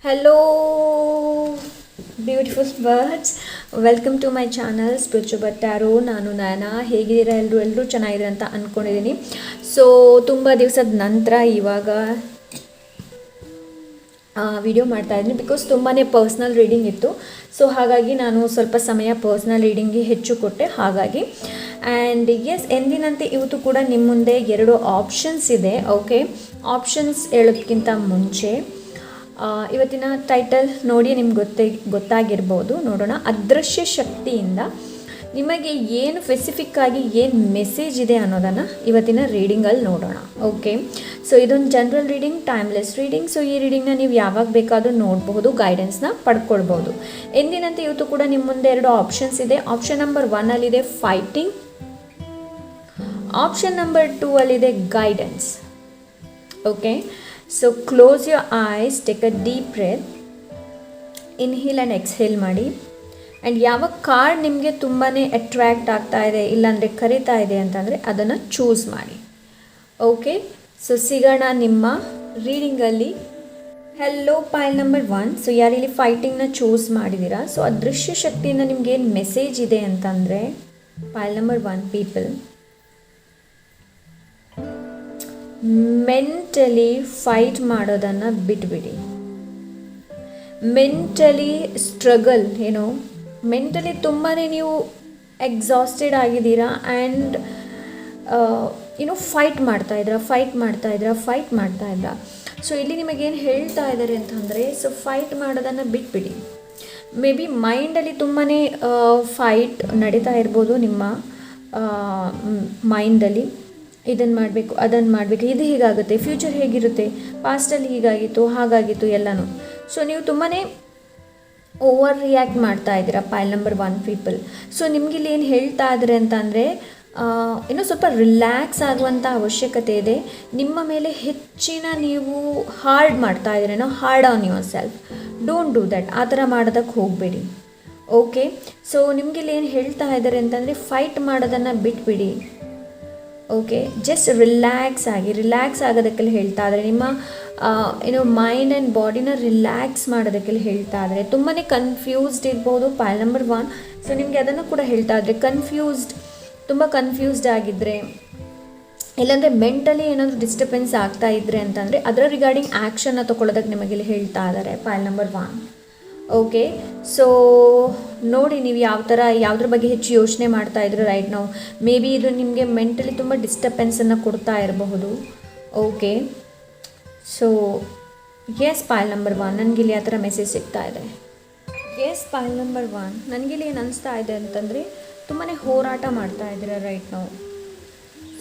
Hello, beautiful birds. Welcome to my channel spiritual ಬಟ್ಟಾರು. ನಾನು ನಯನ. ಹೇಗಿದ್ದೀರಾ ಎಲ್ಲರೂ ಚೆನ್ನಾಗಿದೆ ಅಂತ ಅಂದ್ಕೊಂಡಿದ್ದೀನಿ. ಸೊ ತುಂಬ ದಿವಸದ ನಂತರ ಇವಾಗ ವಿಡಿಯೋ ಮಾಡ್ತಾಯಿದ್ದೀನಿ ಬಿಕಾಸ್ ತುಂಬಾ ಪರ್ಸ್ನಲ್ ರೀಡಿಂಗ್ ಇತ್ತು. ಸೊ ಹಾಗಾಗಿ ನಾನು ಸ್ವಲ್ಪ ಸಮಯ ಪರ್ಸ್ನಲ್ ರೀಡಿಂಗ್ಗೆ ಹೆಚ್ಚು ಕೊಟ್ಟೆ. ಹಾಗಾಗಿ ಆ್ಯಂಡ್ ಎಸ್, ಎಂದಿನಂತೆ ಇವತ್ತು ಕೂಡ ನಿಮ್ಮ ಮುಂದೆ 2 ಆಪ್ಷನ್ಸ್ ಇದೆ. ಓಕೆ, ಆಪ್ಷನ್ಸ್ ಹೇಳೋದಕ್ಕಿಂತ ಮುಂಚೆ ಇವತ್ತಿನ ಟೈಟಲ್ ನೋಡಿ ನಿಮ್ಗೆ ಗೊತ್ತಾಗಿರ್ಬೋದು. ನೋಡೋಣ, ಅದೃಶ್ಯ ಶಕ್ತಿಯಿಂದ ನಿಮಗೆ ಏನು ಸ್ಪೆಸಿಫಿಕ್ಕಾಗಿ ಏನು ಮೆಸೇಜ್ ಇದೆ ಅನ್ನೋದನ್ನು ಇವತ್ತಿನ ರೀಡಿಂಗಲ್ಲಿ ನೋಡೋಣ. ಓಕೆ, ಸೊ ಇದೊಂದು general reading, timeless reading. So ಈ ರೀಡಿಂಗ್ನ ನೀವು ಯಾವಾಗ ಬೇಕಾದರೂ ನೋಡಬಹುದು, ಗೈಡೆನ್ಸ್ನ ಪಡ್ಕೊಳ್ಬೋದು. ಎಂದಿನಂತೆ ಇವತ್ತು ಕೂಡ ನಿಮ್ಮ ಮುಂದೆ 2 ಆಪ್ಷನ್ಸ್ ಇದೆ. ಆಪ್ಷನ್ ನಂಬರ್ 1 ಅಲ್ಲಿದೆ ಫೈಟಿಂಗ್, ಆಪ್ಷನ್ ನಂಬರ್ 2 ಅಲ್ಲಿದೆ guidance. Okay, so close your eyes, take a deep breath, inhale and exhale ಮಾಡಿ. ಆ್ಯಂಡ್ ಯಾವ ಕಾರ್ಡ್ ನಿಮಗೆ ತುಂಬಾ ಅಟ್ರ್ಯಾಕ್ಟ್ ಆಗ್ತಾ ಇದೆ, ಇಲ್ಲಾಂದರೆ ಕರೀತಾ ಇದೆ ಅಂತಂದರೆ ಅದನ್ನು ಚೂಸ್ ಮಾಡಿ. ಓಕೆ, ಸೊ ಸಿಗೋಣ ನಿಮ್ಮ ರೀಡಿಂಗಲ್ಲಿ. Hello pile number 1. ಸೊ ಯಾರಿಲ್ಲಿ ಫೈಟಿಂಗ್ನ ಚೂಸ್ ಮಾಡಿದ್ದೀರಾ, ಸೊ ಅದೃಶ್ಯ ಶಕ್ತಿಯಿಂದ ನಿಮ್ಗೇನು ಮೆಸೇಜ್ ಇದೆ ಅಂತಂದರೆ, pile number 1 people, mentally fight ಮಾಡೋದನ್ನು ಬಿಟ್ಬಿಡಿ. ಮೆಂಟಲಿ ಸ್ಟ್ರಗಲ್, ಮೆಂಟಲಿ ತುಂಬಾ ನೀವು ಎಕ್ಸಾಸ್ಟೆಡ್ ಆಗಿದ್ದೀರಾ ಆ್ಯಂಡ್ ಫೈಟ್ ಮಾಡ್ತಾಯಿದ್ದೀರಾ. ಸೊ ಇಲ್ಲಿ ನಿಮಗೇನು ಹೇಳ್ತಾ ಇದ್ದಾರೆ ಅಂತಂದರೆ, ಸೊ ಫೈಟ್ ಮಾಡೋದನ್ನು ಬಿಟ್ಬಿಡಿ. ಮೇ ಬಿ ಮೈಂಡಲ್ಲಿ ತುಂಬಾ ಫೈಟ್ ನಡೀತಾ ಇರ್ಬೋದು ನಿಮ್ಮ ಮೈಂಡಲ್ಲಿ. ಇದನ್ನು ಮಾಡಬೇಕು, ಅದನ್ನು ಮಾಡಬೇಕು, ಇದು ಹೀಗಾಗುತ್ತೆ, ಫ್ಯೂಚರ್ ಹೇಗಿರುತ್ತೆ, ಪಾಸ್ಟಲ್ಲಿ ಹೀಗಾಗಿತ್ತು, ಹಾಗಾಗಿತ್ತು ಎಲ್ಲನೂ. ಸೊ ನೀವು ತುಂಬಾ ಓವರ್ ರಿಯಾಕ್ಟ್ ಮಾಡ್ತಾ ಇದ್ದೀರಾ, ಪೈಲ್ ನಂಬರ್ 1 ಪೀಪಲ್. ಸೊ ನಿಮಗಿಲ್ಲಿ ಏನು ಹೇಳ್ತಾ ಇದ್ದಾರೆ ಅಂತಂದರೆ, ಇನ್ನೂ ಸ್ವಲ್ಪ ರಿಲ್ಯಾಕ್ಸ್ ಆಗುವಂಥ ಅವಶ್ಯಕತೆ ಇದೆ. ನಿಮ್ಮ ಮೇಲೆ ಹೆಚ್ಚಿನ ನೀವು ಹಾರ್ಡ್ ಮಾಡ್ತಾ ಇದ್ದೀರೇನೋ, hard on yourself. Don't do that. ಆ ಥರ ಮಾಡೋದಕ್ಕೆ ಹೋಗಬೇಡಿ. ಓಕೆ, ಸೊ ನಿಮಗಿಲ್ಲಿ ಏನು ಹೇಳ್ತಾ ಇದ್ದಾರೆ ಅಂತಂದರೆ, ಫೈಟ್ ಮಾಡೋದನ್ನು ಬಿಟ್ಬಿಡಿ. ಓಕೆ, ಜಸ್ಟ್ ರಿಲ್ಯಾಕ್ಸ್ ಆಗೋದಕ್ಕೆಲ್ಲ ಹೇಳ್ತಾ ಇದ್ದಾರೆ. ನಿಮ್ಮ ಮೈಂಡ್ ಆ್ಯಂಡ್ ಬಾಡಿನ ರಿಲ್ಯಾಕ್ಸ್ ಮಾಡೋದಕ್ಕೆಲ್ಲ ಹೇಳ್ತಾ ಇದ್ದಾರೆ. ತುಂಬಾ ಕನ್ಫ್ಯೂಸ್ಡ್ ಇರ್ಬೋದು ಪೈಲ್ ನಂಬರ್ 1. ಸೊ ನಿಮಗೆ ಅದನ್ನು ಕೂಡ ಹೇಳ್ತಾ ಇದ್ದಾರೆ. ತುಂಬ ಕನ್ಫ್ಯೂಸ್ಡ್ ಆಗಿದ್ದರೆ, ಇಲ್ಲಾಂದರೆ ಮೆಂಟಲಿ ಏನಾದರೂ ಡಿಸ್ಟರ್ಬೆನ್ಸ್ ಆಗ್ತಾ ಇದ್ದರೆ ಅಂತಂದರೆ ಅದರ ರಿಗಾರ್ಡಿಂಗ್ ಆ್ಯಕ್ಷನ್ನ ತೊಗೊಳ್ಳೋದಕ್ಕೆ ನಿಮಗಿಲ್ಲಿ ಹೇಳ್ತಾ ಇದ್ದಾರೆ, ಪೈಲ್ ನಂಬರ್ 1. ಓಕೆ, ಸೊ ನೋಡಿ ನೀವು ಯಾವುದ್ರ ಬಗ್ಗೆ ಹೆಚ್ಚು ಯೋಚನೆ ಮಾಡ್ತಾ ಇದ್ರು ರೈಟ್ ನಾವು. ಮೇ ಬಿ ಇದು ನಿಮಗೆ ಮೆಂಟಲಿ ತುಂಬ ಡಿಸ್ಟರ್ಬೆನ್ಸನ್ನು ಕೊಡ್ತಾ ಇರಬಹುದು. Okay, so yes pile number 1, ನನಗಿಲ್ಲಿ ಆ ಥರ ಮೆಸೇಜ್ ಸಿಗ್ತಾ ಇದೆ. ಎಸ್ ಪೈಲ್ ನಂಬರ್ 1, ನನಗಿಲ್ಲಿ ಏನು ಅನಿಸ್ತಾ ಇದೆ ಅಂತಂದರೆ, ತುಂಬಾ ಹೋರಾಟ ಮಾಡ್ತಾ ಇದ್ದೀರಾ ರೈಟ್ ನಾವು.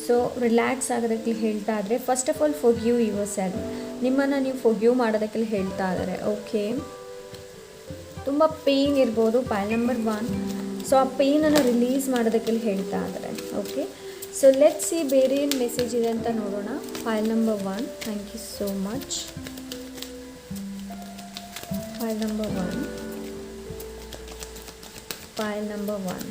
ಸೊ ರಿಲ್ಯಾಕ್ಸ್ ಆಗೋದಕ್ಕೆ ಹೇಳ್ತಾ ಇದ್ದಾರೆ. First of all forgive your self. ನಿಮ್ಮನ್ನು ನೀವು ಫಾರ್ಗಿವ್ ಮಾಡೋದಕ್ಕೆ ಹೇಳ್ತಾ ಇದ್ದಾರೆ. ಓಕೆ, ತುಂಬ ಪೇಯ್ನ್ ಇರ್ಬೋದು ಪೈಲ್ ನಂಬರ್ 1. ಸೊ ಆ ಪೇಯ್ನನ್ನು ರಿಲೀಸ್ ಮಾಡೋದಕ್ಕೆ ಹೇಳ್ತಾ ಇದ್ದಾರೆ. ಓಕೆ, ಸೊ ಲೆಟ್ಸ್ ಸಿ ಬೇರೆ ಏನು ಮೆಸೇಜ್ ಇದೆ ಅಂತ ನೋಡೋಣ. Pile number 1, thank you so much. Pile number 1, pile number 1.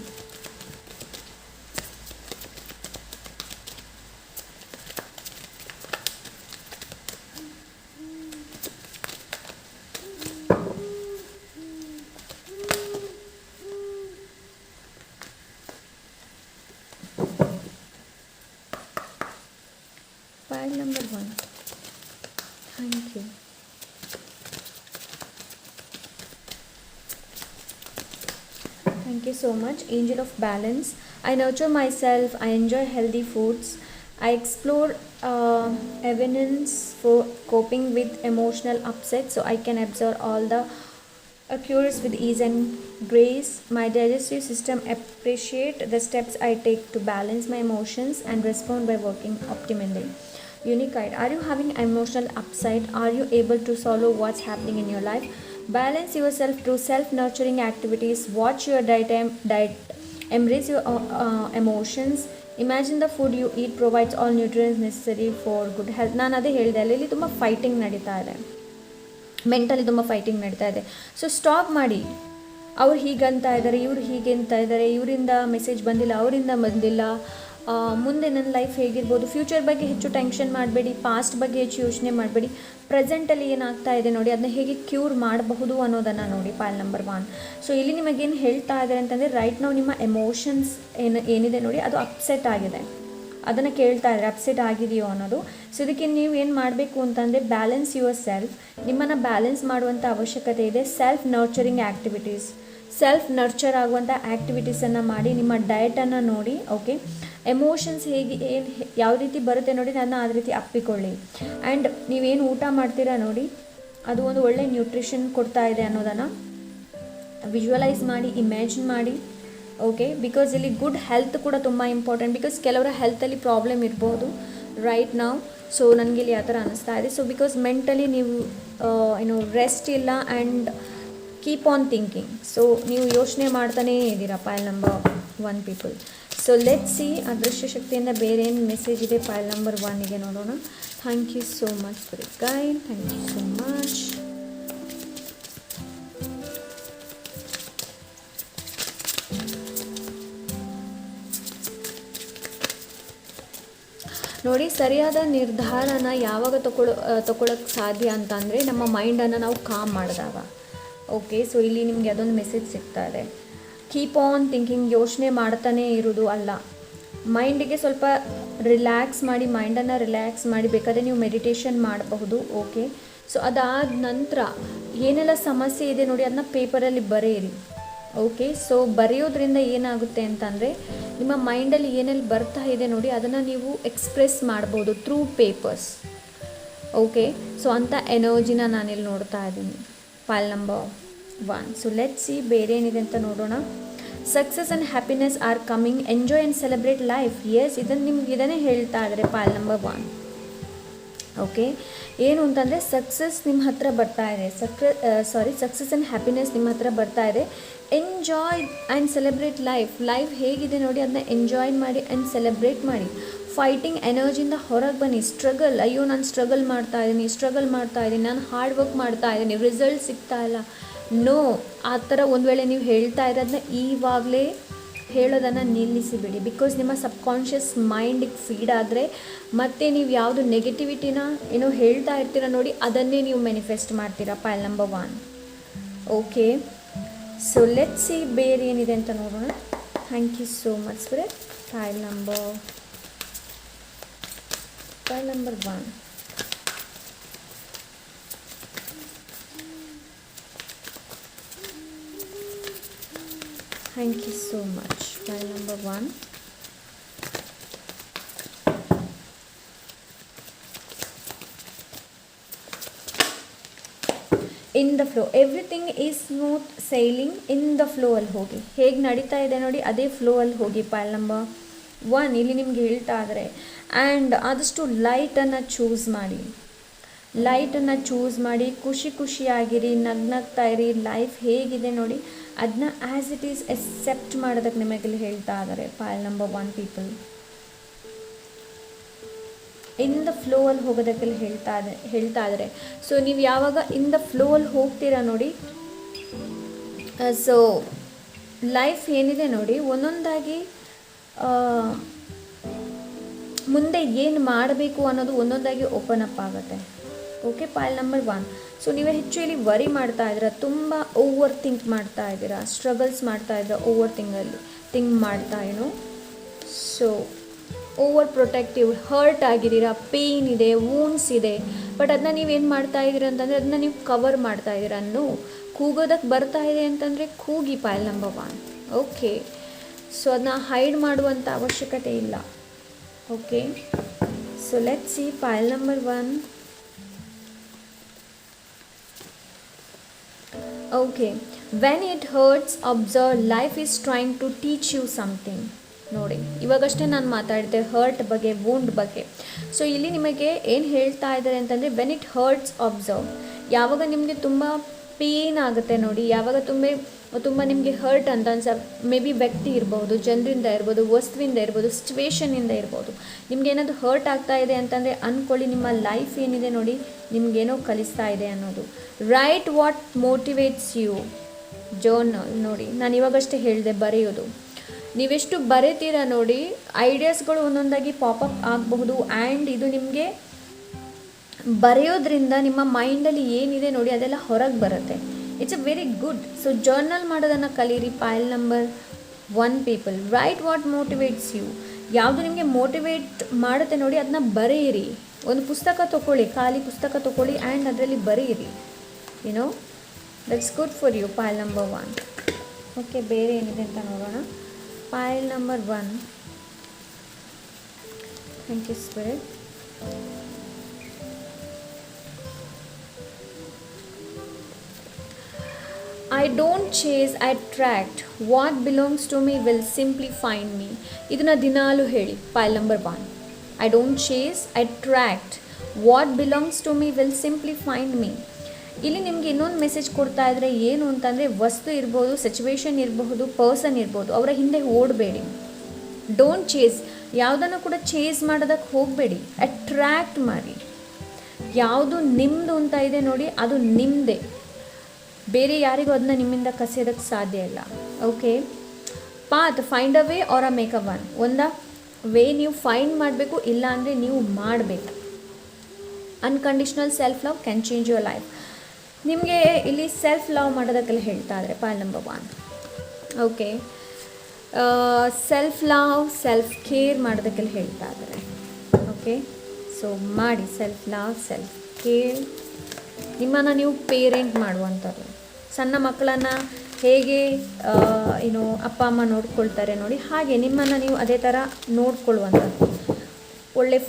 Pile number 1, thank you. Thank you so much. Angel of balance. I nurture myself, I enjoy healthy foods, I explore evidence for coping with emotional upset so I can absorb all the occurs with ease and grace. My digestive system appreciate the steps I take to balance my emotions and respond by working optimally. Unique guide. Are you having emotional upside? Are you able to swallow what's happening in your life? Balance yourself through self-nurturing activities. Watch your diet. Embrace your emotions. Imagine the food you eat provides all nutrients necessary for good health. ನಾನು ಅದೇ ಹೇಳಿದೆ, ಅಲ್ಲಿ ತುಂಬ fighting ನಡೀತಾ ಇದೆ, mentally ತುಂಬ fighting ನಡೀತಾ ಇದೆ. ಸೊ ಸ್ಟಾಪ್ ಮಾಡಿ. ಅವ್ರು ಹೀಗಂತ ಇದ್ದಾರೆ, ಇವ್ರು ಹೀಗೆ ಅಂತ ಇದ್ದಾರೆ, ಇವರಿಂದ ಮೆಸೇಜ್ ಬಂದಿಲ್ಲ, ಅವರಿಂದ ಬಂದಿಲ್ಲ, ಮುಂದೆ ನನ್ನ ಲೈಫ್ ಹೇಗಿರ್ಬೋದು, ಫ್ಯೂಚರ್ ಬಗ್ಗೆ ಹೆಚ್ಚು ಟೆನ್ಷನ್ ಮಾಡಬೇಡಿ, ಪಾಸ್ಟ್ ಬಗ್ಗೆ ಹೆಚ್ಚು ಯೋಚನೆ ಮಾಡಬೇಡಿ, ಪ್ರೆಸೆಂಟಲ್ಲಿ ಏನಾಗ್ತಾ ಇದೆ ನೋಡಿ ಅದನ್ನ ಹೇಗೆ ಕ್ಯೂರ್ ಮಾಡಬಹುದು ಅನ್ನೋದನ್ನು ನೋಡಿ ಪಾಲ್ ನಂಬರ್ 1. ಸೊ ಇಲ್ಲಿ ನಿಮಗೇನು ಹೇಳ್ತಾ ಇದ್ದಾರೆ ಅಂತಂದರೆ ರೈಟ್ ನಾವು ನಿಮ್ಮ ಎಮೋಷನ್ಸ್ ಏನಿದೆ ನೋಡಿ ಅದು ಅಪ್ಸೆಟ್ ಆಗಿದೆ, ಅದನ್ನು ಕೇಳ್ತಾ ಇದ್ದಾರೆ ಅಪ್ಸೆಟ್ ಆಗಿದೆಯೋ ಅನ್ನೋದು. ಸೊ ಇದಕ್ಕೆ ನೀವು ಏನು ಮಾಡಬೇಕು ಅಂತಂದರೆ ಬ್ಯಾಲೆನ್ಸ್ ಯುವರ್ ಸೆಲ್ಫ್, ನಿಮ್ಮನ್ನು ಬ್ಯಾಲೆನ್ಸ್ ಮಾಡುವಂಥ ಅವಶ್ಯಕತೆ ಇದೆ. Self nurturing activities, self nurture ಆಗುವಂಥ ಆ್ಯಕ್ಟಿವಿಟೀಸನ್ನು ಮಾಡಿ, ನಿಮ್ಮ ಡಯಟನ್ನು ನೋಡಿ. ಓಕೆ, ಎಮೋಷನ್ಸ್ ಯಾವ ರೀತಿ ಬರುತ್ತೆ ನೋಡಿ ಅದನ್ನ ಅದೇ ರೀತಿ ಅಪ್ಪಿಕೊಳ್ಳಿ. ಆ್ಯಂಡ್ ನೀವೇನು ಊಟ ಮಾಡ್ತೀರಾ ನೋಡಿ ಅದು ಒಂದು ಒಳ್ಳೆ ನ್ಯೂಟ್ರಿಷನ್ ಕೊಡ್ತಾ ಇದೆ ಅನ್ನೋದನ್ನು ವಿಜುವಲೈಸ್ ಮಾಡಿ, ಇಮ್ಯಾಜಿನ್ ಮಾಡಿ. ಓಕೆ, ಬಿಕಾಸ್ ಇಲ್ಲಿ ಗುಡ್ ಹೆಲ್ತ್ ಕೂಡ ತುಂಬ ಇಂಪಾರ್ಟೆಂಟ್, ಬಿಕಾಸ್ ಕೆಲವರ ಹೆಲ್ತಲ್ಲಿ ಪ್ರಾಬ್ಲಮ್ ಇರ್ಬೋದು ರೈಟ್ ನಾವು. ಸೊ ನನಗಿಲ್ಲಿ ಆ ಥರ ಅನ್ನಿಸ್ತಾ ಇದೆ. ಸೊ ಬಿಕಾಸ್ ಮೆಂಟಲಿ ನೀವು ರೆಸ್ಟ್ ಇಲ್ಲ and keep on thinking. So ನೀವು ಯೋಚನೆ ಮಾಡ್ತಾನೇ ಇದ್ದೀರಾ pile number 1 people. So let see ಅದೃಶ್ಯ ಶಕ್ತಿಯಿಂದ ಬೇರೆ ಏನು ಮೆಸೇಜ್ ಇದೆ ಪಾಯಲ್ ನಂಬರ್ 1ಗೆ ನೋಡೋಣ. Thank you so much for it guide, thank you so much. ನೋಡಿ, ಸರಿಯಾದ ನಿರ್ಧಾರನ ಯಾವಾಗ ತಗೊಳ್ಳೋಕ್ಕೆ ಸಾಧ್ಯ ಅಂತಂದರೆ ನಮ್ಮ ಮೈಂಡನ್ನು ನಾವು ಕಾಮ್ ಮಾಡಿದಾಗ. ಓಕೆ, ಸೊ ಇಲ್ಲಿ ನಿಮಗೆ ಅದೊಂದು ಮೆಸೇಜ್ ಸಿಗ್ತಾ ಇದೆ. ಕೀಪ್ ಆನ್ ಥಿಂಕಿಂಗ್, ಯೋಚನೆ ಮಾಡ್ತಾನೇ ಇರೋದು ಅಲ್ಲ, ಮೈಂಡಿಗೆ ಸ್ವಲ್ಪ ರಿಲ್ಯಾಕ್ಸ್ ಮಾಡಿ, ಮೈಂಡನ್ನು ರಿಲ್ಯಾಕ್ಸ್ ಮಾಡಿ. ಬೇಕಾದರೆ ನೀವು ಮೆಡಿಟೇಷನ್ ಮಾಡಬಹುದು. ಓಕೆ, ಸೊ ಅದಾದ ನಂತರ ಏನೆಲ್ಲ ಸಮಸ್ಯೆ ಇದೆ ನೋಡಿ ಅದನ್ನ ಪೇಪರಲ್ಲಿ ಬರೆಯಿರಿ. ಓಕೆ, ಸೊ ಬರೆಯೋದ್ರಿಂದ ಏನಾಗುತ್ತೆ ಅಂತಂದರೆ ನಿಮ್ಮ ಮೈಂಡಲ್ಲಿ ಏನೆಲ್ಲ ಬರ್ತಾ ಇದೆ ನೋಡಿ ಅದನ್ನು ನೀವು ಎಕ್ಸ್ಪ್ರೆಸ್ ಮಾಡ್ಬೋದು ಥ್ರೂ ಪೇಪರ್ಸ್. ಓಕೆ, ಸೊ ಅಂಥ ಎನರ್ಜಿನ ನಾನಿಲ್ಲಿ ನೋಡ್ತಾ ಇದ್ದೀನಿ pile number 1. So let see ಬೇರೆ ಏನಿದೆ ಅಂತ ನೋಡೋಣ. Success and happiness are coming, enjoy and celebrate life. Yes, ಇದನ್ನೇ ಹೇಳ್ತಾ ಇದ್ದಾರೆ ಪಾಲ್ ನಂಬರ್ 1. ಓಕೆ, ಏನು ಅಂತಂದರೆ ಸಕ್ಸಸ್ ನಿಮ್ಮ ಹತ್ರ ಬರ್ತಾ ಇದೆ, ಸಕ್ಸಸ್ ಆ್ಯಂಡ್ ಹ್ಯಾಪಿನೆಸ್ ನಿಮ್ಮ ಹತ್ರ ಬರ್ತಾ ಇದೆ. ಎಂಜಾಯ್ ಆ್ಯಂಡ್ ಸೆಲೆಬ್ರೇಟ್ ಲೈಫ್ ಹೇಗಿದೆ ನೋಡಿ ಅದನ್ನ ಎಂಜಾಯ್ ಮಾಡಿ ಆ್ಯಂಡ್ ಸೆಲೆಬ್ರೇಟ್ ಮಾಡಿ. ಫೈಟಿಂಗ್ ಎನರ್ಜಿಯಿಂದ ಹೊರಗೆ ಬನ್ನಿ. ಸ್ಟ್ರಗಲ್, ಅಯ್ಯೋ ನಾನು ಸ್ಟ್ರಗಲ್ ಮಾಡ್ತಾ ಇದ್ದೀನಿ, ನಾನು ಹಾರ್ಡ್ ವರ್ಕ್ ಮಾಡ್ತಾ ಇದ್ದೀನಿ, ರಿಸಲ್ಟ್ ಸಿಗ್ತಾ ಇಲ್ಲ, ನೋ, ಆ ಥರ ಒಂದು ವೇಳೆ ನೀವು ಹೇಳ್ತಾ ಇರೋದನ್ನ ಈವಾಗಲೇ ಹೇಳೋದನ್ನು ನಿಲ್ಲಿಸಿಬಿಡಿ. ಬಿಕಾಸ್ ನಿಮ್ಮ ಸಬ್ಕಾನ್ಷಿಯಸ್ ಮೈಂಡಿಗೆ ಫೀಡ್ ಆದರೆ ಮತ್ತೆ ನೀವು ಯಾವುದು ನೆಗೆಟಿವಿಟಿನ ಏನೋ ಹೇಳ್ತಾ ಇರ್ತೀರ ನೋಡಿ ಅದನ್ನೇ ನೀವು ಮ್ಯಾನಿಫೆಸ್ಟ್ ಮಾಡ್ತೀರಾ pile number 1. Okay, so let see ಬೇರೆ ಏನಿದೆ ಅಂತ ನೋಡೋಣ. Thank you so much for pile number 1. Thank you so much. File number 1. In the flow. Everything is smooth sailing in the flow ಅಲ್ಲಿ ಹೋಗಿ. ಹೇಗೆ ನಡೀತಾ ಇದೆ ನೋಡಿ ಅದೇ ಫ್ಲೋ ಅಲ್ಲಿ ಹೋಗಿ. ಫೈಲ್ ನಂಬರ್ 1 ಇಲ್ಲಿ ನಿಮ್ಗೆ ಹೇಳ್ತಾ ಇದ್ದಾರೆ. ಆ್ಯಂಡ್ ಆದಷ್ಟು ಲೈಟನ್ನು ಚೂಸ್ ಮಾಡಿ ಖುಷಿಯಾಗಿರಿ, ನಗ್ನಗ್ತಾ ಇರಿ. ಲೈಫ್ ಹೇಗಿದೆ ನೋಡಿ ಅದನ್ನ ಆ್ಯಸ್ ಇಟ್ ಈಸ್ ಎಕ್ಸೆಪ್ಟ್ ಮಾಡೋದಕ್ಕೆ ನಿಮಗಿಲ್ಲಿ ಹೇಳ್ತಾ ಇದ್ದಾರೆ file number 1 people. In the flow ಅಲ್ಲಿ ಹೋಗೋದಕ್ಕೆ ಹೇಳ್ತಾ ಇದ್ದಾರೆ. ಸೊ ನೀವು ಯಾವಾಗ ಇನ್ ದ ಫ್ಲೋ ಅಲ್ಲಿ ಹೋಗ್ತೀರಾ ನೋಡಿ, ಸೊ ಲೈಫ್ ಏನಿದೆ ನೋಡಿ ಒಂದೊಂದಾಗಿ ಮುಂದೆ ಏನು ಮಾಡಬೇಕು ಅನ್ನೋದು ಒಂದೊಂದಾಗಿ ಓಪನ್ ಅಪ್ ಆಗುತ್ತೆ. Okay, file number 1. ಸೊ ನೀವು ಹೆಚ್ಚು ಇಲ್ಲಿ ವರಿ ಮಾಡ್ತಾ ಇದ್ದೀರಾ, ತುಂಬ ಓವರ್ ಥಿಂಕ್ ಮಾಡ್ತಾ ಇದ್ದೀರಾ, ಸ್ಟ್ರಗಲ್ಸ್ ಮಾಡ್ತಾ ಇದ್ದೀರಾ, ಓವರ್ ಥಿಂಕ್ ಮಾಡ್ತಾ ಸೊ ಓವರ್ ಪ್ರೊಟೆಕ್ಟಿವ್, ಹರ್ಟ್ ಆಗಿದ್ದೀರಾ, ಪೇಯ್ನ್ ಇದೆ, ವೂನ್ಸ್ ಇದೆ. ಬಟ್ ಅದನ್ನ ನೀವೇನು ಮಾಡ್ತಾ ಇದ್ದೀರಾ ಅಂತಂದರೆ ಅದನ್ನ ನೀವು ಕವರ್ ಮಾಡ್ತಾ ಇದ್ದೀರಾ. ಕೂಗೋದಕ್ಕೆ ಬರ್ತಾ ಇದೆ ಅಂತಂದರೆ ಕೂಗಿ ಫೈಲ್ ನಂಬರ್ 1. ಓಕೆ, ಸೊ ಅದನ್ನ ಹೈಡ್ ಮಾಡುವಂಥ ಅವಶ್ಯಕತೆ ಇಲ್ಲ. Okay, so let see pile number 1. Okay, when it hurts observe life is trying to teach you something. ನೋಡಿ, ಇವಾಗಷ್ಟೇ ನಾನು ಮಾತಾಡಿದೆ ಹರ್ಟ್ ಬಗ್ಗೆ, ವೂಂಡ್ ಬಗ್ಗೆ. ಸೊ ಇಲ್ಲಿ ನಿಮಗೆ ಏನು ಹೇಳ್ತಾ ಇದ್ದಾರೆ ಅಂತಂದರೆ ವೆನ್ ಇಟ್ ಹರ್ಟ್ಸ್ ಅಬ್ಸರ್ವ್. ಯಾವಾಗ ನಿಮಗೆ ತುಂಬ ಪೇನ್ ಆಗುತ್ತೆ ನೋಡಿ, ಯಾವಾಗ ತುಂಬ ನಿಮಗೆ ಹರ್ಟ್ ಅಂತ ಮೇ ಬಿ ವ್ಯಕ್ತಿ ಇರ್ಬೋದು, ಜನರಿಂದ ಇರ್ಬೋದು, ವಸ್ತುವಿಂದ ಇರ್ಬೋದು, ಸಿಚುವೇಶನಿಂದ ಇರ್ಬೋದು. ನಿಮ್ಗೆ ಏನಾದರೂ ಹರ್ಟ್ ಆಗ್ತಾ ಇದೆ ಅಂತಂದರೆ ಅಂದ್ಕೊಳ್ಳಿ ನಿಮ್ಮ ಲೈಫ್ ಏನಿದೆ ನೋಡಿ ನಿಮಗೇನೋ ಕಲಿಸ್ತಾ ಇದೆ ಅನ್ನೋದು. Write what motivates you. Journal ನೋಡಿ, ನಾನು ಇವಾಗಷ್ಟೇ ಹೇಳಿದೆ ಬರೆಯೋದು. ನೀವೆಷ್ಟು ಬರೀತೀರಾ ನೋಡಿ, ಐಡಿಯಾಸ್ಗಳು ಒಂದೊಂದಾಗಿ ಪಾಪಪ್ ಆಗಬಹುದು. ಆ್ಯಂಡ್ ಇದು ನಿಮಗೆ ಬರೆಯೋದ್ರಿಂದ ನಿಮ್ಮ ಮೈಂಡಲ್ಲಿ ಏನಿದೆ ನೋಡಿ ಅದೆಲ್ಲ ಹೊರಗೆ ಬರುತ್ತೆ. It's a very good. So journal ಮಾಡೋದನ್ನು ಕಲೀರಿ. Pile number 1 people, write what motivates you. ಯಾವುದು ನಿಮಗೆ ಮೋಟಿವೇಟ್ ಮಾಡುತ್ತೆ ನೋಡಿ ಅದನ್ನ ಬರೆಯಿರಿ. ಒಂದು ಪುಸ್ತಕ ತೊಗೊಳ್ಳಿ, ಖಾಲಿ ಪುಸ್ತಕ ತೊಗೊಳ್ಳಿ ಆ್ಯಂಡ್ ಅದರಲ್ಲಿ ಬರೆಯಿರಿ. You know that's good for you. Pile number 1. Okay, ಬೇರೆ ಏನಿದೆ ಅಂತ ನೋಡೋಣ. Pile number 1. Thank you spirit. I don't chase, I attract. What belongs to me will simply find me. ಇದನ್ನ ದಿನಾಲು ಹೇಳಿ. ಪೈಲ್ number 1. I don't chase, I attract. What belongs to me will simply find me. ಇಲ್ಲಿ ನಿಮಗೆ ಇನ್ನೊಂದು message ಕೊಡ್ತಾ ಇದ್ರೆ ಏನು ಅಂತಂದರೆ, ವಸ್ತು ಇರ್ಬೋದು, ಸಿಚುವೇಶನ್ ಇರಬಹುದು, ಪರ್ಸನ್ ಇರ್ಬೋದು, ಅವರ ಹಿಂದೆ ಓಡಬೇಡಿ. ಡೋಂಟ್ ಚೇಸ್, ಯಾವುದನ್ನು ಕೂಡ ಚೇಸ್ ಮಾಡೋದಕ್ಕೆ ಹೋಗಬೇಡಿ. ಅಟ್ರ್ಯಾಕ್ಟ್ ಮಾಡಿ. ಯಾವುದು ನಿಮ್ಮದು ಅಂತ ಇದೆ ನೋಡಿ ಅದು ನಿಮ್ಮದೇ. ಬೇರೆ ಯಾರಿಗೂ ಅದನ್ನ ನಿಮ್ಮಿಂದ ಕಸಿಯೋದಕ್ಕೆ ಸಾಧ್ಯ ಇಲ್ಲ. Okay, path find a way or a make a one. Way ನೀವು ಫೈಂಡ್ ಮಾಡಬೇಕು, ಇಲ್ಲ ಅಂದರೆ ನೀವು ಮಾಡಬೇಕು. Unconditional self love can change your life. ನಿಮಗೆ ಇಲ್ಲಿ ಸೆಲ್ಫ್ ಲವ್ ಮಾಡೋದಕ್ಕೆಲ್ಲ ಹೇಳ್ತಾ ಇದ್ದಾರೆ pile number 1. Okay, self love, self care ಮಾಡೋದಕ್ಕೆಲ್ಲ ಹೇಳ್ತಾ ಇದ್ದಾರೆ. ಓಕೆ, ಸೊ ಮಾಡಿ ಸೆಲ್ಫ್ ಲವ್, ಸೆಲ್ಫ್ ಕೇರ್. ನಿಮ್ಮನ್ನು ನೀವು ಪೇರೆಂಟ್ ಮಾಡುವಂಥದ್ದು. ಸಣ್ಣ ಮಕ್ಕಳನ್ನು ಹೇಗೆ ಅಪ್ಪ ಅಮ್ಮ ನೋಡ್ಕೊಳ್ತಾರೆ ನೋಡಿ, ಹಾಗೆ ನಿಮ್ಮನ್ನು ನೀವು ಅದೇ ಥರ ನೋಡ್ಕೊಳ್ಳುವಂಥದ್ದು. ಒಳ್ಳೆ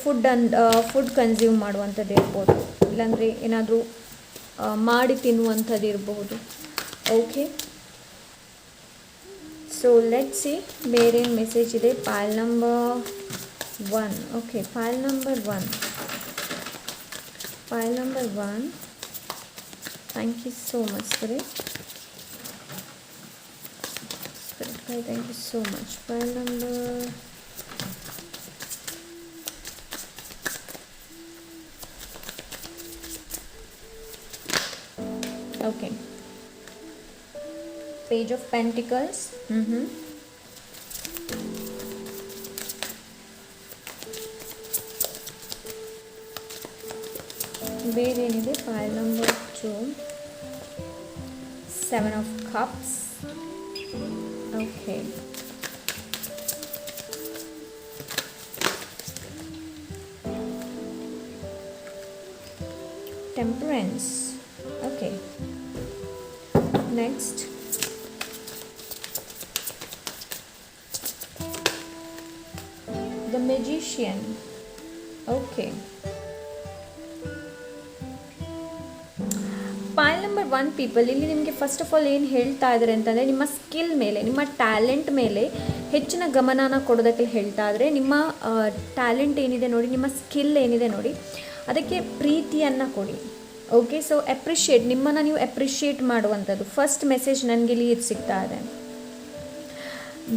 ಫುಡ್ ಕನ್ಸ್ಯೂಮ್ ಮಾಡುವಂಥದ್ದು ಇರ್ಬೋದು, ಇಲ್ಲಾಂದರೆ ಏನಾದರೂ ಮಾಡಿ ತಿನ್ನುವಂಥದ್ದು ಇರಬಹುದು. ಓಕೆ, ಸೊ ಲೆಟ್ಸ್ ಸಿ ಬೇರೇನು ಮೆಸೇಜ್ ಇದೆ. ಪೈಲ್ number 1. Okay, pile number 1. Pile number 1. Thank you so much, Spirit. Spirit guide, thank you so much. Pile number 1. Okay. Page of Pentacles. ಬೇರೆ ಏನಿದೆ? ಪೈಲ್ number 2. 7 of Cups. Okay. Temperance. Okay. Next. The Magician. Okay. ಪೈಲ್ number 1 people, ಇಲ್ಲಿ ನಿಮಗೆ first of all ಏನು ಹೇಳ್ತಾ ಇದ್ದಾರೆ ಅಂತಂದರೆ, ನಿಮ್ಮ skill ಮೇಲೆ, ನಿಮ್ಮ ಟ್ಯಾಲೆಂಟ್ ಮೇಲೆ ಹೆಚ್ಚಿನ ಗಮನನ ಕೊಡೋದಕ್ಕೆ ಹೇಳ್ತಾ ಇದ್ದಾರೆ. ನಿಮ್ಮ ಟ್ಯಾಲೆಂಟ್ ಏನಿದೆ ನೋಡಿ, ನಿಮ್ಮ ಸ್ಕಿಲ್ ಏನಿದೆ ನೋಡಿ, ಅದಕ್ಕೆ ಪ್ರೀತಿಯನ್ನು ಕೊಡಿ. ಓಕೆ, ಸೊ ಅಪ್ರಿಷಿಯೇಟ್, ನಿಮ್ಮನ್ನು ನೀವು ಅಪ್ರಿಷಿಯೇಟ್ ಮಾಡುವಂಥದ್ದು ಫಸ್ಟ್ ಮೆಸೇಜ್ ನನಗೆ ಇಲ್ಲಿ ಇದು ಸಿಗ್ತಾ ಇದೆ.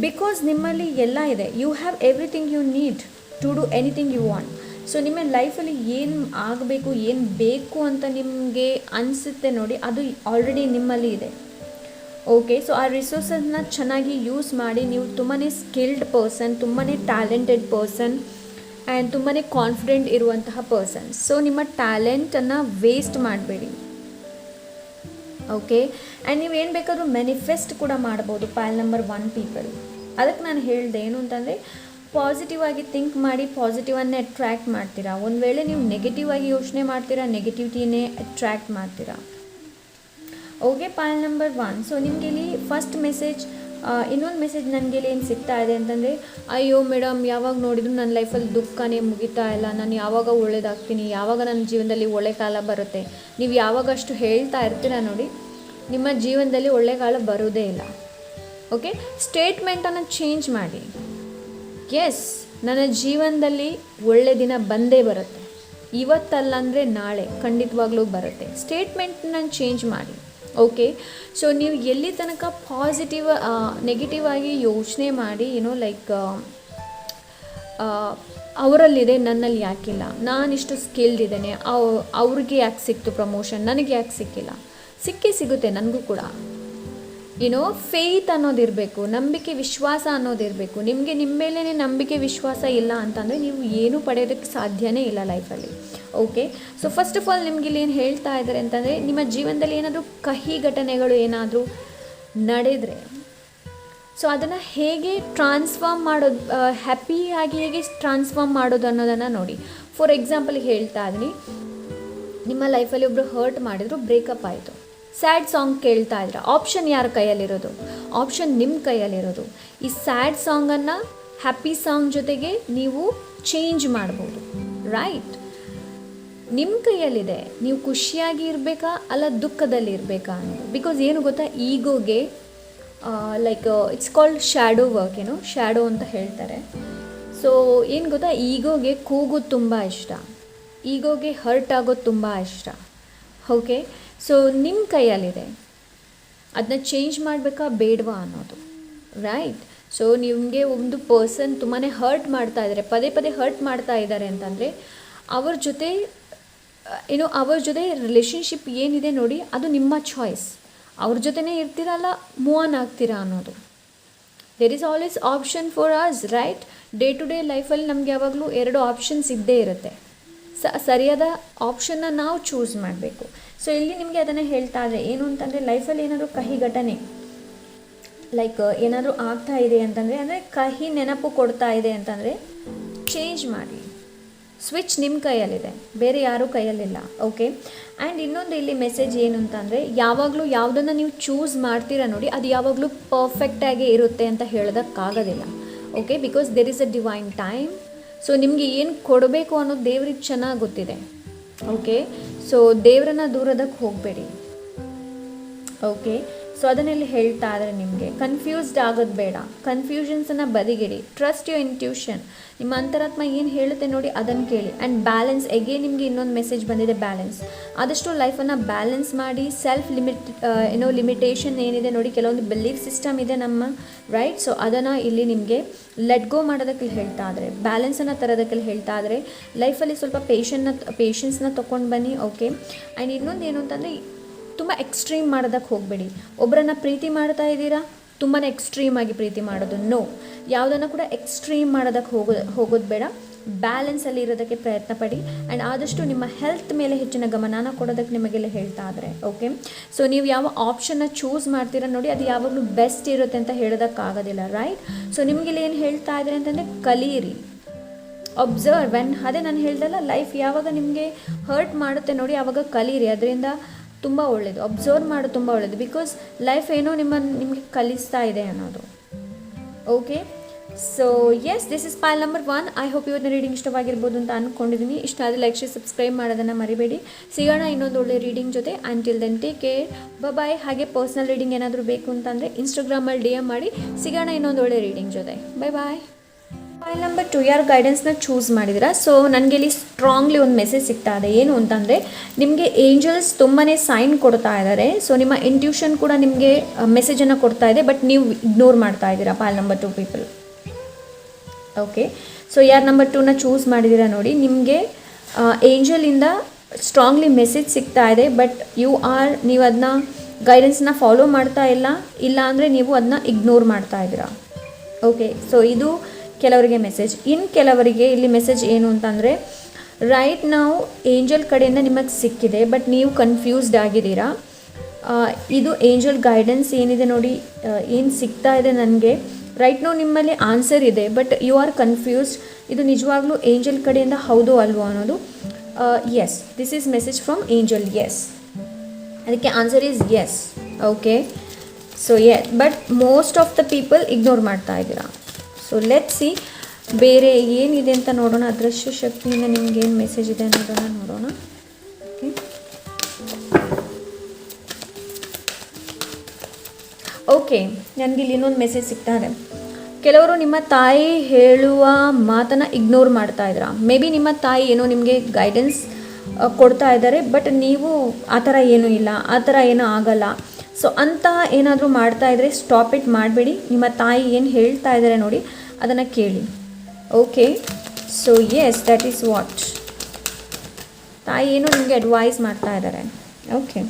ಬಿಕಾಸ್ ನಿಮ್ಮಲ್ಲಿ ಎಲ್ಲ ಇದೆ. You have everything you need to do anything you want. So ನಿಮ್ಮ ಲೈಫಲ್ಲಿ ಏನು ಆಗಬೇಕು, ಏನು ಬೇಕು ಅಂತ ನಿಮಗೆ ಅನಿಸುತ್ತೆ ನೋಡಿ, ಅದು ಆಲ್ರೆಡಿ ನಿಮ್ಮಲ್ಲಿ ಇದೆ. ಓಕೆ, ಸೊ ಆ ರಿಸೋರ್ಸನ್ನು ಚೆನ್ನಾಗಿ ಯೂಸ್ ಮಾಡಿ. ನೀವು ತುಂಬಾ ಸ್ಕಿಲ್ಡ್ ಪರ್ಸನ್, ತುಂಬಾ ಟ್ಯಾಲೆಂಟೆಡ್ ಪರ್ಸನ್ ಆ್ಯಂಡ್ ತುಂಬಾ ಕಾನ್ಫಿಡೆಂಟ್ ಇರುವಂತಹ ಪರ್ಸನ್. ಸೊ ನಿಮ್ಮ ಟ್ಯಾಲೆಂಟನ್ನು ವೇಸ್ಟ್ ಮಾಡಬೇಡಿ. ಓಕೆ, ಆ್ಯಂಡ್ ನೀವು ಏನು ಬೇಕಾದರೂ ಮ್ಯಾನಿಫೆಸ್ಟ್ ಕೂಡ ಮಾಡ್ಬೋದು. ಪೈಲ್ ನಂಬರ್ 1 ಪೀಪಲ್, ಅದಕ್ಕೆ ನಾನು ಹೇಳಿದೆ ಏನು ಅಂತಂದರೆ, ಪಾಸಿಟಿವ್ ಆಗಿ ಥಿಂಕ್ ಮಾಡಿ, ಪಾಸಿಟಿವನ್ನೇ ಅಟ್ರ್ಯಾಕ್ಟ್ ಮಾಡ್ತೀರಾ. ಒಂದು ವೇಳೆ ನೀವು ನೆಗೆಟಿವ್ ಆಗಿ ಯೋಚನೆ ಮಾಡ್ತೀರಾ, ನೆಗೆಟಿವಿಟಿನೇ ಅಟ್ರ್ಯಾಕ್ಟ್ ಮಾಡ್ತೀರಾ. Okay, pile number 1. ಸೊ ನಿಮಗೆ ಇಲ್ಲಿ ಫಸ್ಟ್ ಮೆಸೇಜ್, ಇನ್ನೊಂದು ಮೆಸೇಜ್ ನನಗೆ ಇಲ್ಲಿ ಏನು ಸಿಗ್ತಾ ಇದೆ ಅಂತಂದರೆ, ಅಯ್ಯೋ ಮೇಡಮ್, ಯಾವಾಗ ನೋಡಿದ್ರು ನನ್ನ ಲೈಫಲ್ಲಿ ದುಃಖನೇ ಮುಗಿತಾ ಇಲ್ಲ, ನಾನು ಯಾವಾಗ ಒಳ್ಳೇದಾಗ್ತೀನಿ, ಯಾವಾಗ ನನ್ನ ಜೀವನದಲ್ಲಿ ಒಳ್ಳೆ ಕಾಲ ಬರುತ್ತೆ. ನೀವು ಯಾವಾಗಷ್ಟು ಹೇಳ್ತಾ ಇರ್ತೀರ ನೋಡಿ, ನಿಮ್ಮ ಜೀವನದಲ್ಲಿ ಒಳ್ಳೆ ಕಾಲ ಬರೋದೇ ಇಲ್ಲ. ಓಕೆ, ಸ್ಟೇಟ್ಮೆಂಟನ್ನು ಚೇಂಜ್ ಮಾಡಿ. ಎಸ್, ನನ್ನ ಜೀವನದಲ್ಲಿ ಒಳ್ಳೆ ದಿನ ಬಂದೇ ಬರುತ್ತೆ, ಇವತ್ತಲ್ಲ ಅಂದರೆ ನಾಳೆ ಖಂಡಿತವಾಗ್ಲೂ ಬರುತ್ತೆ. ಸ್ಟೇಟ್ಮೆಂಟನ್ನ ಚೇಂಜ್ ಮಾಡಿ. ಓಕೆ, ಸೊ ನೀವು ಎಲ್ಲಿ ತನಕ ಪಾಸಿಟಿವ್, ನೆಗೆಟಿವ್ ಆಗಿ ಯೋಚನೆ ಮಾಡಿ, ಲೈಕ್ ಅವರಲ್ಲಿದೆ, ನನ್ನಲ್ಲಿ ಯಾಕಿಲ್ಲ, ನಾನಿಷ್ಟು ಸ್ಕಿಲ್ಡ್ ಇದ್ದೇನೆ, ಅವ್ರಿಗೆ ಯಾಕೆ ಸಿಕ್ತು ಪ್ರಮೋಷನ್, ನನಗೆ ಯಾಕೆ ಸಿಕ್ಕಿಲ್ಲ? ಸಿಕ್ಕೇ ಸಿಗುತ್ತೆ ನನಗೂ ಕೂಡ. ಫೇತ್ ಅನ್ನೋದಿರಬೇಕು, ನಂಬಿಕೆ ವಿಶ್ವಾಸ ಅನ್ನೋದಿರಬೇಕು. ನಿಮಗೆ ನಿಮ್ಮ ಮೇಲೇ ನಂಬಿಕೆ ವಿಶ್ವಾಸ ಇಲ್ಲ ಅಂತಂದರೆ ನೀವು ಏನೂ ಪಡೆಯೋದಕ್ಕೆ ಸಾಧ್ಯನೇ ಇಲ್ಲ ಲೈಫಲ್ಲಿ. Okay, so first of all ನಿಮ್ಗೆ ಇಲ್ಲಿ ಏನು ಹೇಳ್ತಾ ಇದ್ದಾರೆ ಅಂತಂದರೆ, ನಿಮ್ಮ ಜೀವನದಲ್ಲಿ ಏನಾದರೂ ಕಹಿ ಘಟನೆಗಳು ಏನಾದರೂ ನಡೆದರೆ ಸೊ ಅದನ್ನು ಹೇಗೆ ಟ್ರಾನ್ಸ್ಫಾರ್ಮ್ ಮಾಡೋದು, ಹ್ಯಾಪಿಯಾಗಿ ಹೇಗೆ ಟ್ರಾನ್ಸ್ಫಾರ್ಮ್ ಮಾಡೋದು ಅನ್ನೋದನ್ನು ನೋಡಿ. ಫಾರ್ ಎಕ್ಸಾಂಪಲ್ ಹೇಳ್ತಾ ಇದ್ದೀನಿ, ನಿಮ್ಮ ಲೈಫಲ್ಲಿ ಒಬ್ಬರು ಹರ್ಟ್ ಮಾಡಿದ್ರು, ಬ್ರೇಕಪ್ ಆಯಿತು, ಸ್ಯಾಡ್ ಸಾಂಗ್ ಕೇಳ್ತಾ ಇದ್ರೆ ಆಪ್ಷನ್ ಯಾರ ಕೈಯಲ್ಲಿರೋದು? ಆಪ್ಷನ್ ನಿಮ್ಮ ಕೈಯಲ್ಲಿರೋದು. ಈ ಸ್ಯಾಡ್ ಸಾಂಗನ್ನು ಹ್ಯಾಪಿ ಸಾಂಗ್ ಜೊತೆಗೆ ನೀವು ಚೇಂಜ್ ಮಾಡ್ಬೋದು, ರೈಟ್? ನಿಮ್ಮ ಕೈಯಲ್ಲಿದೆ, ನೀವು ಖುಷಿಯಾಗಿ ಇರಬೇಕಾ ಅಲ್ಲ ದುಃಖದಲ್ಲಿ ಇರಬೇಕಾ ಅನ್ನೋದು. ಬಿಕಾಸ್ ಏನು ಗೊತ್ತಾ, ಈಗೋಗೆ like it's called shadow work, shadow ಅಂತ ಹೇಳ್ತಾರೆ. ಸೊ ಏನು ಗೊತ್ತಾ, ಈಗೋಗೆ ಕೂಗೋದು ತುಂಬ ಇಷ್ಟ, ಈಗೋಗೆ ಹರ್ಟ್ ಆಗೋದು ತುಂಬ ಇಷ್ಟ. ಓಕೆ, ಸೊ ನಿಮ್ಮ ಕೈಯಲ್ಲಿದೆ ಅದನ್ನ ಚೇಂಜ್ ಮಾಡಬೇಕಾ ಬೇಡವಾ ಅನ್ನೋದು, ರೈಟ್? ಸೊ ನಿಮಗೆ ಒಂದು ಪರ್ಸನ್ ತುಂಬಾ ಹರ್ಟ್ ಮಾಡ್ತಾ ಇದ್ದಾರೆ, ಪದೇ ಪದೇ ಹರ್ಟ್ ಮಾಡ್ತಾ ಇದ್ದಾರೆ ಅಂತಂದರೆ ಅವ್ರ ಜೊತೆ ರಿಲೇಷನ್ಶಿಪ್ ಏನಿದೆ ನೋಡಿ, ಅದು ನಿಮ್ಮ ಚಾಯ್ಸ್. ಅವ್ರ ಜೊತೆನೇ ಇರ್ತೀರಾ ಅಲ್ಲ ಮೂವ್ ಆನ್ ಆಗ್ತೀರಾ ಅನ್ನೋದು. There is always option for us, right? Day to day ಲೈಫಲ್ಲಿ ನಮ್ಗೆ ಯಾವಾಗಲೂ 2 ಆಪ್ಷನ್ಸ್ ಇದ್ದೇ ಇರುತ್ತೆ. ಸರಿಯಾದ ಆಪ್ಷನ್ನ ನಾವು ಚೂಸ್ ಮಾಡಬೇಕು. ಸೊ ಇಲ್ಲಿ ನಿಮಗೆ ಅದನ್ನು ಹೇಳ್ತಾ ಇದ್ದಾರೆ ಏನು ಅಂತಂದರೆ, ಲೈಫಲ್ಲಿ ಏನಾದರೂ ಕಹಿ ಘಟನೆ ಲೈಕ್ ಏನಾದರೂ ಆಗ್ತಾ ಇದೆ ಅಂತಂದರೆ, ಅಂದರೆ ಕಹಿ ನೆನಪು ಕೊಡ್ತಾ ಇದೆ ಅಂತಂದರೆ ಚೇಂಜ್ ಮಾಡಿ. ಸ್ವಿಚ್ ನಿಮ್ಮ ಕೈಯಲ್ಲಿದೆ, ಬೇರೆ ಯಾರೂ ಕೈಯಲ್ಲಿಲ್ಲ. ಓಕೆ, ಆ್ಯಂಡ್ ಇನ್ನೊಂದು ಇಲ್ಲಿ ಮೆಸೇಜ್ ಏನು ಅಂತಂದರೆ, ಯಾವಾಗಲೂ ಯಾವುದನ್ನು ನೀವು ಚೂಸ್ ಮಾಡ್ತೀರಾ ನೋಡಿ, ಅದು ಯಾವಾಗಲೂ ಪರ್ಫೆಕ್ಟಾಗಿ ಇರುತ್ತೆ ಅಂತ ಹೇಳೋದಕ್ಕಾಗೋದಿಲ್ಲ. Okay, because there is a divine time. So ನಿಮಗೆ ಏನು ಕೊಡಬೇಕು ಅನ್ನೋದು ದೇವ್ರಿಗೆ ಚೆನ್ನಾಗಿ ಗೊತ್ತಿದೆ. ಓಕೆ, ಸೊ ದೇವರನ್ನ ದೂರದಕ್ಕೆ ಹೋಗಬೇಡಿ. ಓಕೆ, ಸೊ ಅದನ್ನೆಲ್ಲಿ ಹೇಳ್ತಾ ಇದ್ದಾರೆ, ನಿಮಗೆ ಕನ್ಫ್ಯೂಸ್ಡ್ ಆಗೋದು ಬೇಡ, ಕನ್ಫ್ಯೂಷನ್ಸನ್ನು ಬದಿಗಿಡಿ, ಟ್ರಸ್ಟ್ ಯುವರ್ ಇಂಟ್ಯೂಷನ್. ನಿಮ್ಮ ಅಂತರಾತ್ಮ ಏನು ಹೇಳುತ್ತೆ ನೋಡಿ ಅದನ್ನು ಕೇಳಿ. ಆ್ಯಂಡ್ ಬ್ಯಾಲೆನ್ಸ್, ಎಗೇನ್ ನಿಮಗೆ ಇನ್ನೊಂದು ಮೆಸೇಜ್ ಬಂದಿದೆ, ಬ್ಯಾಲೆನ್ಸ್. ಆದಷ್ಟು ಲೈಫನ್ನು ಬ್ಯಾಲೆನ್ಸ್ ಮಾಡಿ. ಸೆಲ್ಫ್ ಲಿಮಿಟೇಷನ್ ಏನಿದೆ ನೋಡಿ, ಕೆಲವೊಂದು ಬಿಲೀಫ್ ಸಿಸ್ಟಮ್ ಇದೆ ನಮ್ಮ, ರೈಟ್? ಸೊ ಅದನ್ನು ಇಲ್ಲಿ ನಿಮಗೆ ಲೆಟ್ ಗೋ ಮಾಡೋದಕ್ಕೆ ಹೇಳ್ತಾ ಇದ್ದಾರೆ, ಬ್ಯಾಲೆನ್ಸನ್ನು ತರೋದಕ್ಕೆ ಹೇಳ್ತಾ ಇದ್ದಾರೆ. ಲೈಫಲ್ಲಿ ಸ್ವಲ್ಪ ಪೇಷನ್ಸ್ನ ತೊಗೊಂಡು ಬನ್ನಿ. ಓಕೆ, ಆ್ಯಂಡ್ ಇನ್ನೊಂದು ಏನು ಅಂತಂದರೆ, ತುಂಬ ಎಕ್ಸ್ಟ್ರೀಮ್ ಮಾಡೋದಕ್ಕೆ ಹೋಗಬೇಡಿ. ಒಬ್ಬರನ್ನು ಪ್ರೀತಿ ಮಾಡ್ತಾ ಇದ್ದೀರಾ, ತುಂಬಾ ಎಕ್ಸ್ಟ್ರೀಮಾಗಿ ಪ್ರೀತಿ ಮಾಡೋದು ನೋ. ಯಾವುದನ್ನು ಕೂಡ ಎಕ್ಸ್ಟ್ರೀಮ್ ಮಾಡೋದಕ್ಕೆ ಹೋಗೋದು ಬೇಡ. ಬ್ಯಾಲೆನ್ಸಲ್ಲಿ ಇರೋದಕ್ಕೆ ಪ್ರಯತ್ನ ಪಡಿ. ಆ್ಯಂಡ್ ಆದಷ್ಟು ನಿಮ್ಮ ಹೆಲ್ತ್ ಮೇಲೆ ಹೆಚ್ಚಿನ ಗಮನನ ಕೊಡೋದಕ್ಕೆ ನಿಮಗೆಲ್ಲ ಹೇಳ್ತಾ ಇದ್ದಾರೆ. ಓಕೆ, ಸೊ ನೀವು ಯಾವ ಆಪ್ಷನ್ನ ಚೂಸ್ ಮಾಡ್ತೀರಾ ನೋಡಿ, ಅದು ಯಾವಾಗಲೂ ಬೆಸ್ಟ್ ಇರುತ್ತೆ ಅಂತ ಹೇಳೋದಕ್ಕಾಗೋದಿಲ್ಲ, ರೈಟ್? ಸೊ ನಿಮಗೆಲ್ಲ ಏನು ಹೇಳ್ತಾ ಇದ್ದಾರೆ ಅಂತಂದರೆ, ಕಲೀರಿ, ಒಬ್ಸರ್ವ್. ಅದೇ ನಾನು ಹೇಳ್ದಲ್ಲ, ಲೈಫ್ ಯಾವಾಗ ನಿಮಗೆ ಹರ್ಟ್ ಮಾಡುತ್ತೆ ನೋಡಿ, ಆವಾಗ ಕಲೀರಿ, ಅದರಿಂದ ತುಂಬ ಒಳ್ಳೆಯದು. ಅಬ್ಸರ್ವ್ ಮಾಡೋದು ತುಂಬ ಒಳ್ಳೆಯದು. ಬಿಕಾಸ್ ಲೈಫ್ ಏನೋ ನಿಮಗೆ ಕಲಿಸ್ತಾ ಇದೆ ಅನ್ನೋದು. Okay, so yes, this is pile number 1. I hope ಇವತ್ತಿನ ರೀಡಿಂಗ್ ಇಷ್ಟವಾಗಿರ್ಬೋದು ಅಂತ ಅಂದ್ಕೊಂಡಿದ್ದೀನಿ. ಇಷ್ಟ ಆದರೆ ಲೈಕ್ ಶೇರ್ ಸಬ್ಸ್ಕ್ರೈಬ್ ಮಾಡೋದನ್ನು ಮರಿಬೇಡಿ. ಸಿಗೋಣ ಇನ್ನೊಂದು ಒಳ್ಳೆ ರೀಡಿಂಗ್ ಜೊತೆ. ಅಂಟಿಲ್ ದೆನ್ ಟೇಕ್ ಕೇರ್, ಬಾಯ್. ಹಾಗೆ ಪರ್ಸ್ನಲ್ ರೀಡಿಂಗ್ ಏನಾದರೂ ಬೇಕು ಅಂತಂದರೆ ಇನ್ಸ್ಟಾಗ್ರಾಮಲ್ಲಿ DM ಮಾಡಿ. ಸಿಗೋಣ ಇನ್ನೊಂದು ಒಳ್ಳೆ ರೀಡಿಂಗ್ ಜೊತೆ. ಬಾಯ್. ಫೈಲ್ ನಂಬರ್ 2 ಯಾರು ಗೈಡೆನ್ಸ್ನ ಚೂಸ್ ಮಾಡಿದಿರಾ, ಸೊ ನನಗೆ ಇಲ್ಲಿ ಸ್ಟ್ರಾಂಗ್ಲಿ ಒಂದು ಮೆಸೇಜ್ ಸಿಗ್ತಾ ಇದೆ. ಏನು ಅಂತಂದರೆ, ನಿಮಗೆ ಏಂಜಲ್ಸ್ ತುಂಬಾ ಸೈನ್ ಕೊಡ್ತಾ ಇದ್ದಾರೆ. ಸೊ ನಿಮ್ಮ ಇಂಟ್ಯೂಷನ್ ಕೂಡ ನಿಮಗೆ ಮೆಸೇಜನ್ನು ಕೊಡ್ತಾ ಇದೆ, ಬಟ್ ನೀವು ಇಗ್ನೋರ್ ಮಾಡ್ತಾ ಇದ್ದೀರಾ. File number 2 people. Okay, so ಯಾರು ನಂಬರ್ 2ನ ಚೂಸ್ ಮಾಡಿದ್ದೀರಾ ನೋಡಿ, ನಿಮಗೆ ಏಂಜಲಿಂದ ಸ್ಟ್ರಾಂಗ್ಲಿ ಮೆಸೇಜ್ ಸಿಗ್ತಾ ಇದೆ, ಬಟ್ ನೀವು ಅದನ್ನ ಗೈಡೆನ್ಸ್ನ ಫಾಲೋ ಮಾಡ್ತಾ ಇಲ್ಲ ಅಂದರೆ ನೀವು ಅದನ್ನ ಇಗ್ನೋರ್ ಮಾಡ್ತಾ ಇದ್ದೀರಾ. ಓಕೆ, ಸೊ ಇದು ಕೆಲವರಿಗೆ ಮೆಸೇಜ್. ಇನ್ನು ಕೆಲವರಿಗೆ ಇಲ್ಲಿ ಮೆಸೇಜ್ ಏನು ಅಂತಂದರೆ, ರೈಟ್ ನಾವು ಏಂಜಲ್ ಕಡೆಯಿಂದ ನಿಮಗೆ ಸಿಕ್ಕಿದೆ, ಬಟ್ ನೀವು ಕನ್ಫ್ಯೂಸ್ಡ್ ಆಗಿದ್ದೀರಾ. ಇದು ಏಂಜಲ್ ಗೈಡೆನ್ಸ್ ಏನಿದೆ ನೋಡಿ, ಏನು ಸಿಗ್ತಾ ಇದೆ ನನಗೆ ರೈಟ್ ನಾವು ನಿಮ್ಮಲ್ಲಿ ಆನ್ಸರ್ ಇದೆ, ಬಟ್ ಯು ಆರ್ ಕನ್ಫ್ಯೂಸ್ಡ್. ಇದು ನಿಜವಾಗ್ಲೂ ಏಂಜಲ್ ಕಡೆಯಿಂದ ಹೌದು ಅಲ್ವೋ ಅನ್ನೋದು. Yes, this is message from angel. Yes, ಅದಕ್ಕೆ answer is yes. Okay, so but most of the people ignore ಮಾಡ್ತಾ ಇದ್ದೀರಾ. ಸೊ ಲೆಟ್ಸ್ ಸಿ ಬೇರೆ ಏನಿದೆ ಅಂತ ನೋಡೋಣ. ಅದೃಶ್ಯ ಶಕ್ತಿಯಿಂದ ನಿಮ್ಗೇನು ಮೆಸೇಜ್ ಇದೆ ಅನ್ನೋದನ್ನು ನೋಡೋಣ. ಓಕೆ, ನನಗಿಲ್ಲಿ ಇನ್ನೊಂದು ಮೆಸೇಜ್ ಸಿಗ್ತಾ ಇದೆ. ಕೆಲವರು ನಿಮ್ಮ ತಾಯಿ ಹೇಳುವ ಮಾತನ್ನು ಇಗ್ನೋರ್ ಮಾಡ್ತಾ ಇದ್ದೀರಾ. ಮೇ ಬಿ ನಿಮ್ಮ ತಾಯಿ ಏನೋ ನಿಮಗೆ ಗೈಡೆನ್ಸ್ ಕೊಡ್ತಾ ಇದ್ದಾರೆ, ಬಟ್ ನೀವು ಆ ಥರ ಏನೂ ಇಲ್ಲ, ಆ ಥರ ಏನೂ ಆಗಲ್ಲ. ಸೊ ಅಂತ ಏನಾದರೂ ಮಾಡ್ತಾ ಇದ್ದರೆ ಸ್ಟಾಪ್ ಇಟ್ ಮಾಡಬೇಡಿ. ನಿಮ್ಮ ತಾಯಿ ಏನು ಹೇಳ್ತಾ ಇದ್ದಾರೆ ನೋಡಿ ಅದನ್ನು ಕೇಳಿ. Okay, so yes, that is what ತಾಯಿ ಏನು ನಿಮಗೆ ಅಡ್ವೈಸ್ ಮಾಡ್ತಾ ಇದ್ದಾರೆ. ಓಕೆ,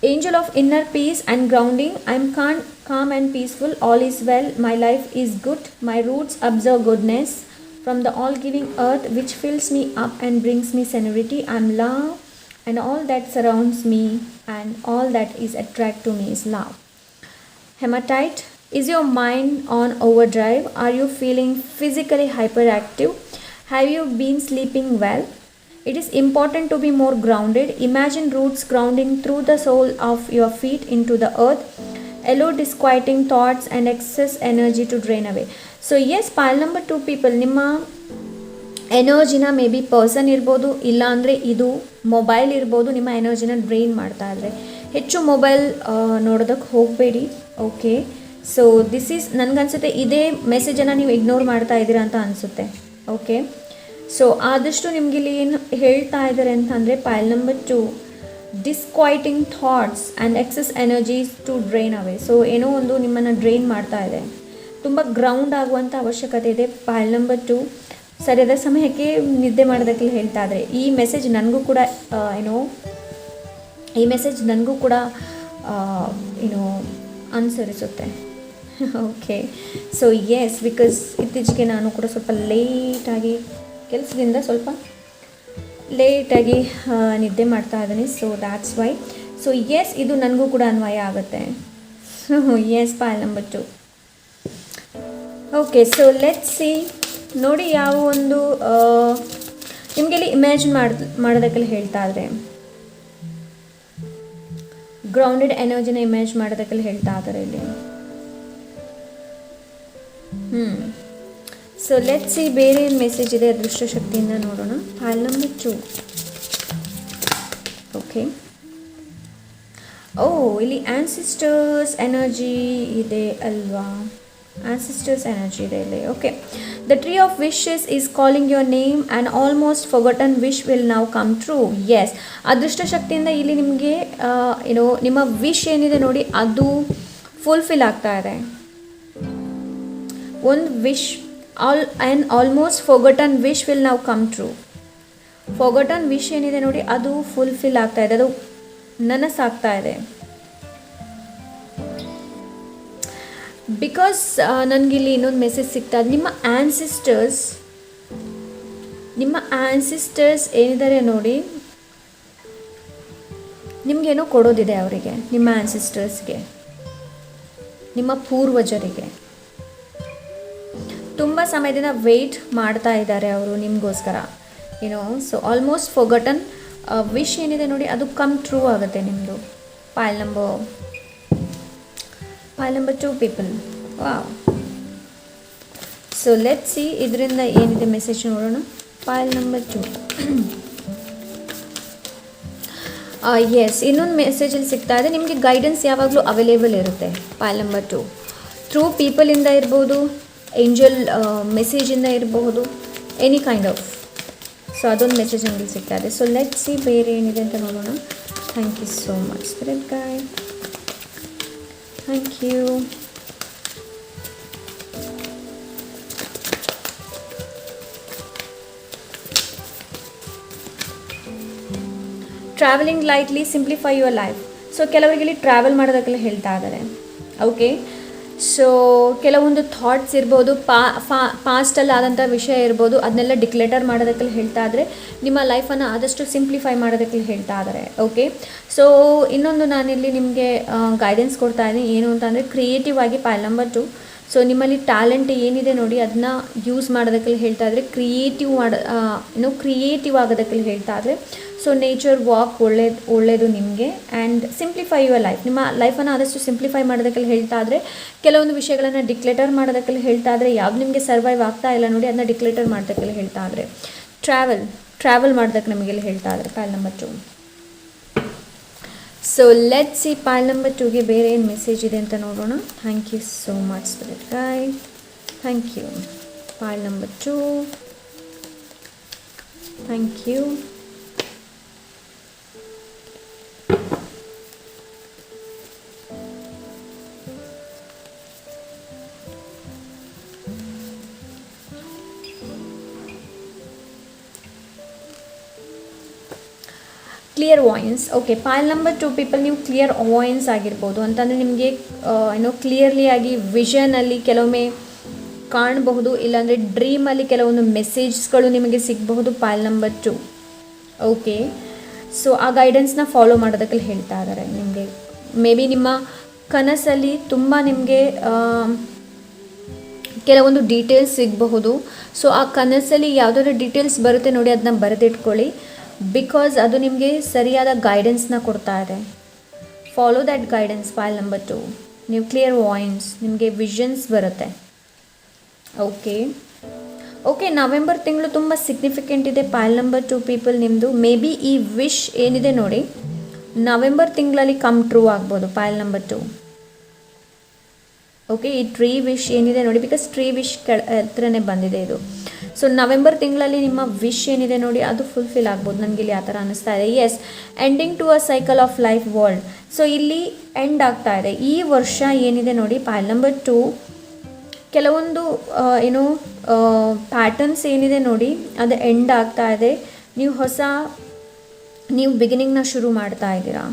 Angel of inner peace and grounding. I'm calm and peaceful. All is well. My life is good. My roots observe goodness from the all-giving earth, which fills me up and brings me serenity. I'm love, and all that surrounds me and all that is attract to me is love. Hematite. Is your mind on overdrive? Are you feeling physically hyperactive? Have you been sleeping well? It is important to be more grounded. Imagine roots grounding through the sole of your feet into the earth. Allow disquieting thoughts and excess energy to drain away. So yes, pile number 2 people, ನಿಮ್ಮ ಎನರ್ಜಿನ may be person ಇರ್ಬೋದು, ಇಲ್ಲಾಂದರೆ ಇದು mobile ಇರ್ಬೋದು. ನಿಮ್ಮ ಎನರ್ಜಿನ drain ಮಾಡ್ತಾ ಇದ್ರೆ ಹೆಚ್ಚು mobile ನೋಡೋದಕ್ಕೆ ಹೋಗಬೇಡಿ. ಓಕೆ, ಸೊ ದಿಸ್ ಈಸ್, ನನಗನ್ಸುತ್ತೆ ಇದೇ ಮೆಸೇಜನ್ನು ನೀವು ಇಗ್ನೋರ್ ಮಾಡ್ತಾ ಇದ್ದೀರಾ ಅಂತ ಅನಿಸುತ್ತೆ. ಓಕೆ, ಸೊ ಆದಷ್ಟು ನಿಮ್ಗೆ ಇಲ್ಲಿ ಏನು ಹೇಳ್ತಾ ಇದ್ದಾರೆ ಅಂತಂದರೆ, pile number 2, disquieting thoughts and excess energies to drain away. So ಏನೋ ಒಂದು ನಿಮ್ಮನ್ನು ಡ್ರೈನ್ ಮಾಡ್ತಾ ಇದೆ, ತುಂಬ ಗ್ರೌಂಡ್ ಆಗುವಂಥ ಅವಶ್ಯಕತೆ ಇದೆ. ಪೈಲ್ ನಂಬರ್ 2, ಸರಿಯಾದ ಸಮಯಕ್ಕೆ ನಿದ್ದೆ ಮಾಡೋದಕ್ಕೆ ಹೇಳ್ತಾ ಇದ್ದಾರೆ. ಈ ಮೆಸೇಜ್ ನನಗೂ ಕೂಡ ಅನುಸರಿಸುತ್ತೆ. ಓಕೆ, ಸೊ ಎಸ್, ಬಿಕಾಸ್ ಇತ್ತೀಚೆಗೆ ನಾನು ಕೂಡ ಸ್ವಲ್ಪ ಲೇಟಾಗಿ ಕೆಲಸದಿಂದ ಸ್ವಲ್ಪ ಲೇಟಾಗಿ ನಿದ್ದೆ ಮಾಡ್ತಾ ಇದ್ದೀನಿ. So that's why. So yes, ಇದು ನನಗೂ ಕೂಡ ಅನ್ವಯ ಆಗುತ್ತೆ. So yes, pile number 2. Okay, so let's see. ನೋಡಿ, ಯಾವ ಒಂದು ನಿಮಗೆಲ್ಲಿ ಇಮ್ಯಾಜಿನ್ ಮಾಡೋದಕ್ಕೆಲ್ಲ ಹೇಳ್ತಾ ಇದ್ರೆ, ಗ್ರೌಂಡೆಡ್ ಎನರ್ಜಿನ ಇಮ್ಯಾಜ್ ಮಾಡೋದಕ್ಕೆಲ್ಲ ಹೇಳ್ತಾ ಇದ್ದಾರೆ ಇಲ್ಲಿ. ಸೊ ಲೆಟ್ಸ್ ಸಿ, ಬೇರೆ ಏನು ಮೆಸೇಜ್ ಇದೆ ಅದೃಷ್ಟ ಶಕ್ತಿಯಿಂದ ನೋಡೋಣ. Pile number 2. ಓಕೆ, ಇಲ್ಲಿ ಆನ್ಸಿಸ್ಟರ್ಸ್ ಎನರ್ಜಿ ಇದೆ ಅಲ್ವಾ? ಆನ್ಸಿಸ್ಟರ್ಸ್ ಎನರ್ಜಿ ಇದೆ ಇಲ್ಲಿ. Okay, the tree of wishes is calling your name and almost forgotten wish will now come true. Yes, ಅದೃಷ್ಟ ಶಕ್ತಿಯಿಂದ ಇಲ್ಲಿ ನಿಮಗೆ ನಿಮ್ಮ ವಿಶ್ ಏನಿದೆ ನೋಡಿ, ಅದು ಫುಲ್ಫಿಲ್ ಆಗ್ತಾ ಇದೆ. ಒಂದು wish, almost forgotten wish will now come true. Forgotten wish ಏನಿದೆ ನೋಡಿ, ಅದು ಫುಲ್ಫಿಲ್ ಆಗ್ತಾ ಇದೆ, ಅದು ನನಸಾಗ್ತಾ ಇದೆ. ಬಿಕಾಸ್ ನನಗಿಲ್ಲಿ ಇನ್ನೊಂದು ಮೆಸೇಜ್ ಸಿಗ್ತಾ ಇದೆ. ನಿಮ್ಮ ಆನ್ಸಿಸ್ಟರ್ಸ್ ಏನಿದ್ದಾರೆ ನೋಡಿ, ನಿಮಗೇನೋ ಕೊಡೋದಿದೆ ಅವರಿಗೆ, ನಿಮ್ಮ ಆನ್ಸಿಸ್ಟರ್ಸ್ಗೆ, ನಿಮ್ಮ ಪೂರ್ವಜರಿಗೆ. ತುಂಬ ಸಮಯದಿಂದ ವೆಯ್ಟ್ ಮಾಡ್ತಾ ಇದ್ದಾರೆ ಅವರು ನಿಮಗೋಸ್ಕರ. ಸೊ ಆಲ್ಮೋಸ್ಟ್ ಫರ್ಗಟನ್ ವಿಶ್ ಏನಿದೆ ನೋಡಿ, ಅದು ಕಮ್ ಟ್ರೂ ಆಗುತ್ತೆ ನಿಮ್ಮದು. ಪೈಲ್ number 2 people. Wow. So let's C, ಇದರಿಂದ ಏನಿದೆ ಮೆಸೇಜ್ ನೋಡೋಣ. Pile number 2. ಎಸ್, ಇನ್ನೊಂದು ಮೆಸೇಜಲ್ಲಿ ಸಿಗ್ತಾ ಇದೆ, ನಿಮಗೆ ಗೈಡೆನ್ಸ್ ಯಾವಾಗಲೂ ಅವೈಲೇಬಲ್ ಇರುತ್ತೆ. ಪೈಲ್ ನಂಬರ್ 2 ಥ್ರೂ ಪೀಪಲಿಂದ ಇರ್ಬೋದು, ಏಂಜಲ್ ಮೆಸೇಜಿಂದ ಇರಬಹುದು, ಎನಿ ಕೈಂಡ್ ಆಫ್. ಸೊ ಅದೊಂದು ಮೆಸೇಜ್ ನನಗೆ ಸಿಗ್ತಾ ಇದೆ. ಸೊ ಲೆಟ್ಸ್ ಸಿ, ಬೇರೆ ಏನಿದೆ ಅಂತ ನೋಡೋಣ. Thank you so much spirit guide. Thank you. Travelling lightly simplify your life. So ಕೆಲವರಿಗೆ ಇಲ್ಲಿ ಟ್ರಾವೆಲ್ ಮಾಡೋದಕ್ಕೆಲ್ಲ ಹೇಳ್ತಾ ಇದ್ದಾರೆ. ಓಕೆ, ಸೊ ಕೆಲವೊಂದು ಥಾಟ್ಸ್ ಇರ್ಬೋದು, ಪಾಸ್ಟಲ್ಲಿ ಆದಂಥ ವಿಷಯ ಇರ್ಬೋದು, ಅದನ್ನೆಲ್ಲ ಡಿಕ್ಲೇಟರ್ ಮಾಡೋದಕ್ಕೆಲ್ಲ ಹೇಳ್ತಾ ಇದ್ದಾರೆ. ನಿಮ್ಮ ಲೈಫನ್ನು ಆದಷ್ಟು ಸಿಂಪ್ಲಿಫೈ ಮಾಡೋದಕ್ಕೆಲ್ಲ ಹೇಳ್ತಾ ಇದ್ದಾರೆ. ಓಕೆ, ಸೊ ಇನ್ನೊಂದು ನಾನಿಲ್ಲಿ ನಿಮಗೆ ಗೈಡೆನ್ಸ್ ಕೊಡ್ತಾ ಇದ್ದೀನಿ, ಏನು ಅಂತಂದರೆ ಕ್ರಿಯೇಟಿವ್ ಆಗಿ. ಪೈಲ್ ನಂಬರ್ 2. ಸೊ ನಿಮ್ಮಲ್ಲಿ ಟ್ಯಾಲೆಂಟ್ ಏನಿದೆ ನೋಡಿ, ಅದನ್ನ ಯೂಸ್ ಮಾಡೋದಕ್ಕೆಲ್ಲ ಹೇಳ್ತಾ ಇದ್ದಾರೆ. ಕ್ರಿಯೇಟಿವ್ ಆಗೋದಕ್ಕೆಲ್ಲ ಹೇಳ್ತಾ ಇದ್ದಾರೆ. ಸೊ ನೇಚರ್ ವಾಕ್ ಒಳ್ಳೆಯದು ನಿಮಗೆ. ಆ್ಯಂಡ್ ಸಿಂಪ್ಲಿಫೈ ಯುವರ್ ಲೈಫ್, ನಿಮ್ಮ ಲೈಫನ್ನು ಆದಷ್ಟು ಸಿಂಪ್ಲಿಫೈ ಮಾಡೋದಕ್ಕೆಲ್ಲ ಹೇಳ್ತಾ ಇದ್ರೆ. ಕೆಲವೊಂದು ವಿಷಯಗಳನ್ನು ಡಿಕ್ಲೇಟರ್ ಮಾಡೋದಕ್ಕೆಲ್ಲ ಹೇಳ್ತಾ ಇದ್ರೆ. ಯಾವ್ದು ನಿಮಗೆ ಸರ್ವೈವ್ ಆಗ್ತಾ ಇಲ್ಲ ನೋಡಿ, ಅದನ್ನ ಡಿಕ್ಲೇಟರ್ ಮಾಡೋದಕ್ಕೆಲ್ಲ ಹೇಳ್ತಾ ಇದ್ರೆ. ಟ್ರಾವೆಲ್ ಮಾಡೋದಕ್ಕೆ ನಮಗೆಲ್ಲ ಹೇಳ್ತಾ ಇದ್ರೆ. Pile number 2. So let's see, pile number 2ಗೆ ಬೇರೆ ಏನು ಮೆಸೇಜ್ ಇದೆ ಅಂತ ನೋಡೋಣ. Thank you so much spirit guide. Thank you. Pile number 2. Thank you. Clear voice. Okay, pile number 2 people ನೀವು ಕ್ಲಿಯರ್ ವಾಯ್ಸ್ ಆಗಿರ್ಬೋದು. ಅಂತಂದರೆ ನಿಮಗೆ ಏನೋ ಕ್ಲಿಯರ್ಲಿ ಆಗಿ ವಿಷನಲ್ಲಿ ಕೆಲವೊಮ್ಮೆ ಕಾಣಬಹುದು, ಇಲ್ಲಾಂದರೆ ಡ್ರೀಮಲ್ಲಿ ಕೆಲವೊಂದು ಮೆಸೇಜ್ಗಳು ನಿಮಗೆ ಸಿಗಬಹುದು. ಪೈಲ್ ನಂಬರ್ 2. ಓಕೆ, ಸೊ ಆ ಗೈಡೆನ್ಸ್ನ ಫಾಲೋ ಮಾಡೋದಕ್ಕೆ ಹೇಳ್ತಾ ಇದ್ದಾರೆ ನಿಮಗೆ. ಮೇ ಬಿ ನಿಮ್ಮ ಕನಸಲ್ಲಿ ತುಂಬ ನಿಮಗೆ ಕೆಲವೊಂದು ಡೀಟೇಲ್ಸ್ ಸಿಗಬಹುದು. ಸೊ ಆ ಕನಸಲ್ಲಿ ಯಾವುದಾದ್ರು ಡೀಟೇಲ್ಸ್ ಬರುತ್ತೆ ನೋಡಿ, ಅದನ್ನ ಬರೆದಿಟ್ಕೊಳ್ಳಿ. ಬಿಕಾಸ್ ಅದು ನಿಮಗೆ ಸರಿಯಾದ ಗೈಡೆನ್ಸ್ನ ಕೊಡ್ತಾ ಇದೆ. Follow that guidance. ಪೈಲ್ ನಂಬರ್ 2 ನೀವು ಕ್ಲಿಯರ್ ವಾಯ್ಸ್, ನಿಮಗೆ ವಿಷನ್ಸ್ ಬರುತ್ತೆ. ಓಕೆ ಓಕೆ, ನವೆಂಬರ್ ತಿಂಗಳು ತುಂಬ ಸಿಗ್ನಿಫಿಕೆಂಟ್ ಇದೆ. ಪೈಲ್ ನಂಬರ್ 2 ಪೀಪಲ್ ನಿಮ್ಮದು ಮೇ ಬಿ ಈ ವಿಶ್ ಏನಿದೆ ನೋಡಿ ನವೆಂಬರ್ ತಿಂಗಳಲ್ಲಿ ಕಮ್ ಟ್ರೂ ಆಗ್ಬೋದು. ಪೈಲ್ ನಂಬರ್ 2. ಓಕೆ, ಈ ಟ್ರೀ ವಿಶ್ ಏನಿದೆ ನೋಡಿ, ಬಿಕಾಸ್ ಟ್ರೀ ವಿಶ್ ಹತ್ರನೇ ಬಂದಿದೆ ಇದು. ಸೊ ನವೆಂಬರ್ ತಿಂಗಳಲ್ಲಿ ನಿಮ್ಮ ವಿಶ್ ಏನಿದೆ ನೋಡಿ ಅದು ಫುಲ್ಫಿಲ್ ಆಗ್ಬೋದು. ನನಗೆ ಇಲ್ಲಿ ಆ ಥರ ಅನ್ನಿಸ್ತಾ ಇದೆ. Yes, ending to a cycle of life world. So ಇಲ್ಲಿ ಎಂಡ್ ಆಗ್ತಾ ಇದೆ ಈ ವರ್ಷ ಏನಿದೆ ನೋಡಿ. ಪೈಲ್ ನಂಬರ್ 2 ಕೆಲವೊಂದು ಏನು ಪ್ಯಾಟರ್ನ್ಸ್ ಏನಿದೆ ನೋಡಿ ಅದು ಎಂಡ್ ಆಗ್ತಾ ಇದೆ. ನೀವು ಬಿಗಿನಿಂಗ್ನ ಶುರು ಮಾಡ್ತಾ ಇದ್ದೀರಾ.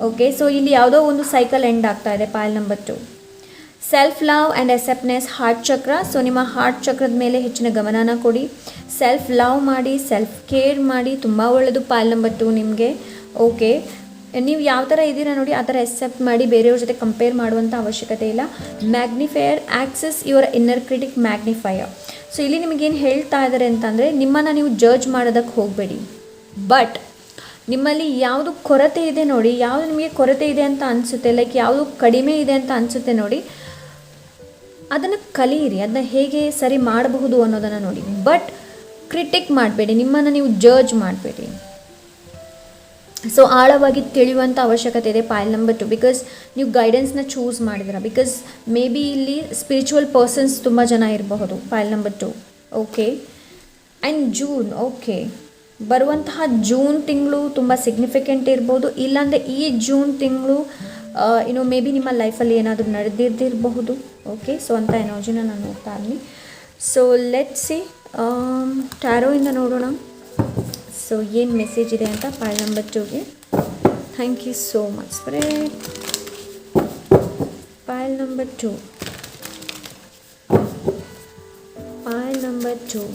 ಓಕೆ, ಸೊ ಇಲ್ಲಿ ಯಾವುದೋ ಒಂದು ಸೈಕಲ್ ಎಂಡ್ ಆಗ್ತಾ ಇದೆ. ಪೈಲ್ number 2 self love and acceptance, heart ಚಕ್ರ. ಸೊ ನಿಮ್ಮ ಹಾರ್ಟ್ ಚಕ್ರದ ಮೇಲೆ ಹೆಚ್ಚಿನ ಗಮನನ ಕೊಡಿ. ಸೆಲ್ಫ್ ಲವ್ ಮಾಡಿ, ಸೆಲ್ಫ್ ಕೇರ್ ಮಾಡಿ, ತುಂಬ ಒಳ್ಳೆಯದು. ಪೈಲ್ ನಂಬರ್ 2 ನಿಮಗೆ. ಓಕೆ, ನೀವು ಯಾವ ಥರ ಇದ್ದೀರಾ ನೋಡಿ ಆ ಥರ ಎಕ್ಸೆಪ್ಟ್ ಮಾಡಿ, ಬೇರೆಯವ್ರ ಜೊತೆ ಕಂಪೇರ್ ಮಾಡುವಂಥ ಅವಶ್ಯಕತೆ ಇಲ್ಲ. Magnifier, access your inner critic magnifier. So ಇಲ್ಲಿ ನಿಮಗೇನು ಹೇಳ್ತಾ ಇದ್ದಾರೆ ಅಂತಂದರೆ, ನಿಮ್ಮನ್ನು ನೀವು ಜಡ್ಜ್ ಮಾಡೋದಕ್ಕೆ ಹೋಗಬೇಡಿ. ಬಟ್ ನಿಮ್ಮಲ್ಲಿ ಯಾವುದು ಕೊರತೆ ಇದೆ ನೋಡಿ, ಯಾವುದು ನಿಮಗೆ ಕೊರತೆ ಇದೆ ಅಂತ ಅನಿಸುತ್ತೆ, ಲೈಕ್ ಯಾವುದು ಕಡಿಮೆ ಇದೆ ಅಂತ ಅನಿಸುತ್ತೆ ನೋಡಿ, ಅದನ್ನು ಕಲಿಯಿರಿ. ಅದನ್ನ ಹೇಗೆ ಸರಿ ಮಾಡಬಹುದು ಅನ್ನೋದನ್ನು ನೋಡಿ. ಬಟ್ ಕ್ರಿಟಿಕ್ ಮಾಡಬೇಡಿ, ನಿಮ್ಮನ್ನು ನೀವು ಜಡ್ಜ್ ಮಾಡಬೇಡಿ. ಸೊ ಆಳವಾಗಿ ತಿಳಿಯುವಂಥ ಅವಶ್ಯಕತೆ ಇದೆ. ಪೈಲ್ ನಂಬರ್ 2 ಬಿಕಾಸ್ ನೀವು ಗೈಡೆನ್ಸ್ನ ಚೂಸ್ ಮಾಡಿದ್ದೀರಾ. ಬಿಕಾಸ್ ಮೇ ಬಿ ಇಲ್ಲಿ ಸ್ಪಿರಿಚುವಲ್ ಪರ್ಸನ್ಸ್ ತುಂಬ ಜನ ಇರಬಹುದು. ಪೈಲ್ number 2. Okay, and June. Okay, ಬರುವಂತಹ ಜೂನ್ ತಿಂಗಳು ತುಂಬ ಸಿಗ್ನಿಫಿಕೆಂಟ್ ಇರ್ಬೋದು. ಇಲ್ಲಾಂದರೆ ಈ ಜೂನ್ ತಿಂಗಳು ಮೇ ಬಿ ನಿಮ್ಮ ಲೈಫಲ್ಲಿ ಏನಾದರೂ ನಡೆದಿರಬಹುದು. ಓಕೆ, ಸೊ ಅಂಥ ಎನರ್ಜಿನ ನಾನು ನೋಡ್ತಾ ಇದ್ದೀನಿ. ಸೊ ಲೆಟ್ಸ್ ಸಿ, ಟ್ಯಾರೋಯಿಂದ ನೋಡೋಣ. ಸೊ ಏನು ಮೆಸೇಜ್ ಇದೆ ಅಂತ ಪೈಲ್ ನಂಬರ್ 2ಗೆ. Thank you so much spread. Pile number 2. Pile number 2.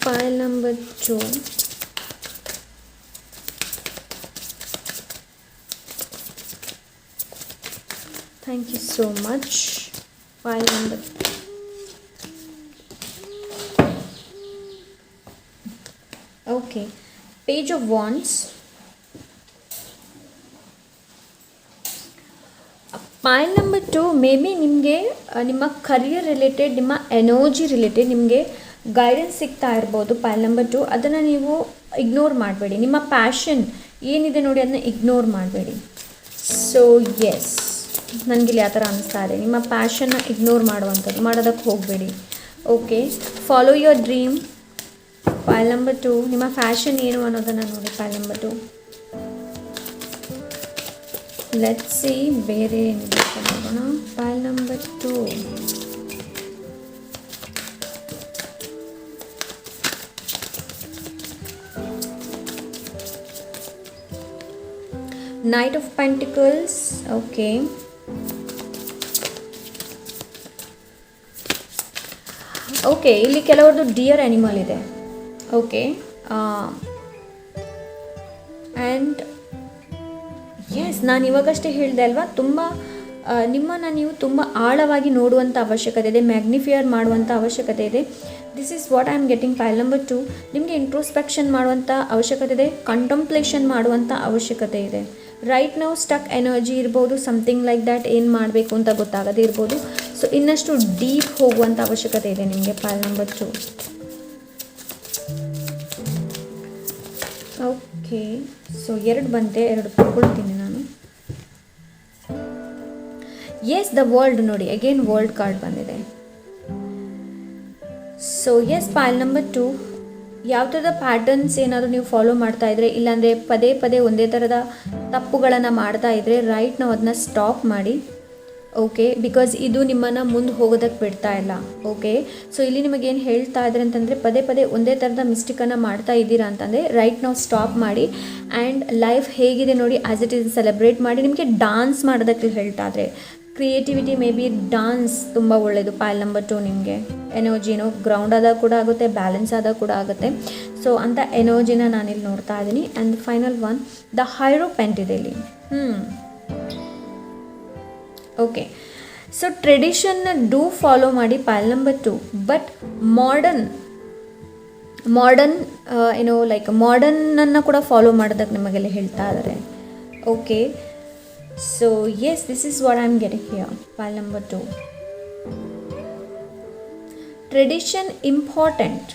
Pile number 2. Thank you so much. Pile number 2. Okay, Page of Wands. Pile number 2 may be ನಿಮಗೆ ನಿಮ್ಮ career related, ನಿಮ್ಮ energy related ನಿಮಗೆ guidance ಸಿಗ್ತಾ ಇರ್ಬೋದು. ಪೈಲ್ number 2 ಅದನ್ನು ನೀವು ignore ಮಾಡಬೇಡಿ. ನಿಮ್ಮ ಪ್ಯಾಷನ್ ಏನಿದೆ ನೋಡಿ ಅದನ್ನ ಇಗ್ನೋರ್ ಮಾಡಬೇಡಿ. ಸೊ ಎಸ್, ನನಗಿಲ್ಲಿ ಆ ಥರ ಅನ್ನಿಸ್ತಾ ಇದೆ. ನಿಮ್ಮ ಪ್ಯಾಷನ್ನ ಇಗ್ನೋರ್ ಮಾಡೋದಕ್ಕೆ ಹೋಗಬೇಡಿ. Okay, follow your dream. ಪೈಲ್ number 2 ನಿಮ್ಮ ಫ್ಯಾಷನ್ ಏನು ಅನ್ನೋದನ್ನು ನೋಡಿ. ಪೈಲ್ ನಂಬರ್ 2. ಲೆಟ್ಸ್ ಸಿ ಬೇರೆ ಏನಿದೆ ನೋಡೋಣ. Pile number 2. Knight of Pentacles. Okay, okay, ಇಲ್ಲಿ ಕೆಲವರದು ಡಿಯರ್ ಆ್ಯನಿಮಲ್ ಇದೆ. ಓಕೆ, ಆ್ಯಂಡ್ ಎಸ್, ನಾನು ಇವಾಗಷ್ಟೇ ಹೇಳಿದೆ ಅಲ್ವಾ, ತುಂಬ ನಿಮ್ಮನ್ನು ನೀವು ತುಂಬ ಆಳವಾಗಿ ನೋಡುವಂಥ ಅವಶ್ಯಕತೆ ಇದೆ, ಮ್ಯಾಗ್ನಿಫೈಯರ್ ಮಾಡುವಂಥ ಅವಶ್ಯಕತೆ ಇದೆ. This is what I am getting. ಪೈಲ್ number 2 ನಿಮಗೆ ಇಂಟ್ರೋಸ್ಪೆಕ್ಷನ್ ಮಾಡುವಂಥ ಅವಶ್ಯಕತೆ ಇದೆ, ಕಂಟಂಪ್ಲೇಷನ್ ಮಾಡುವಂಥ ಅವಶ್ಯಕತೆ ಇದೆ. ರೈಟ್ ನಾವು ಸ್ಟಕ್ ಎನರ್ಜಿ ಇರ್ಬೋದು, ಸಮಥಿಂಗ್ ಲೈಕ್ ದ್ಯಾಟ್. ಏನು ಮಾಡಬೇಕು ಅಂತ ಗೊತ್ತಾಗದೇ ಇರ್ಬೋದು. ಸೊ ಇನ್ನಷ್ಟು ಡೀಪ್ ಹೋಗುವಂಥ ಅವಶ್ಯಕತೆ ಇದೆ ನಿಮಗೆ. ಪೈಲ್ ನಂಬರ್ 2. ಓಕೆ, ಸೊ 2 ಬಂತೆ, 2 ತಗೊಳ್ತೀನಿ ನಾನು. ಎಸ್, ದ ವರ್ಲ್ಡ್ ನೋಡಿ, ಅಗೇನ್ ವರ್ಲ್ಡ್ ಕಾರ್ಡ್ ಬಂದಿದೆ. ಸೊ ಎಸ್, ಪಾಲ್ ನಂಬರ್ 2, ಯಾವ ಥರದ ಪ್ಯಾಟರ್ನ್ಸ್ ಏನಾದರೂ ನೀವು ಫಾಲೋ ಮಾಡ್ತಾ ಇದ್ರೆ, ಇಲ್ಲಾಂದರೆ ಪದೇ ಪದೇ ಒಂದೇ ಥರದ ತಪ್ಪುಗಳನ್ನು ಮಾಡ್ತಾ ಇದ್ದರೆ ರೈಟ್ ನಾವು ಅದನ್ನ ಸ್ಟಾಪ್ ಮಾಡಿ. ಓಕೆ, ಬಿಕಾಸ್ ಇದು ನಿಮ್ಮನ್ನು ಮುಂದೆ ಹೋಗೋದಕ್ಕೆ ಬಿಡ್ತಾ ಇಲ್ಲ. ಓಕೆ, ಸೊ ಇಲ್ಲಿ ನಿಮಗೇನು ಹೇಳ್ತಾ ಇದ್ದಾರೆ ಅಂತಂದರೆ, ಪದೇ ಪದೇ ಒಂದೇ ಥರದ ಮಿಸ್ಟೇಕನ್ನು ಮಾಡ್ತಾ ಇದ್ದೀರಾ ಅಂತಂದರೆ ರೈಟ್ ನಾವು ಸ್ಟಾಪ್ ಮಾಡಿ ಆ್ಯಂಡ್ ಲೈಫ್ ಹೇಗಿದೆ ನೋಡಿ ಆ್ಯಸ್ ಇಟ್ ಈಸ್ ಸೆಲೆಬ್ರೇಟ್ ಮಾಡಿ. ನಿಮಗೆ ಡಾನ್ಸ್ ಮಾಡೋದಕ್ಕೆ ಹೇಳ್ತಾ ಇದ್ದಾರೆ. ಕ್ರಿಯೇಟಿವಿಟಿ, ಮೇ ಬಿ ಡಾನ್ಸ್ ತುಂಬ ಒಳ್ಳೆಯದು. ಪಾಲ್ ನಂಬರ್ 2 ನಿಮಗೆ ಎನರ್ಜಿನೋ ಗ್ರೌಂಡ್ ಆದಾಗ ಕೂಡ ಆಗುತ್ತೆ, ಬ್ಯಾಲೆನ್ಸ್ ಆದಾಗ ಕೂಡ ಆಗುತ್ತೆ. ಸೊ ಅಂಥ ಎನರ್ಜಿನ ನಾನಿಲ್ಲಿ ನೋಡ್ತಾ ಇದ್ದೀನಿ. And final one, the hierophant ಇದೆ ಇಲ್ಲಿ. ಓಕೆ, ಸೊ ಟ್ರೆಡಿಷನ್ನ ಡೂ ಫಾಲೋ ಮಾಡಿ pile number 2, but modern like ಮಾಡರ್ನನ್ನು ಕೂಡ ಫಾಲೋ ಮಾಡೋದಕ್ಕೆ ನಿಮಗೆಲ್ಲ ಹೇಳ್ತಾ ಇದ್ದಾರೆ. Okay, so yes, this is what I am getting here. Pile number 2, tradition important,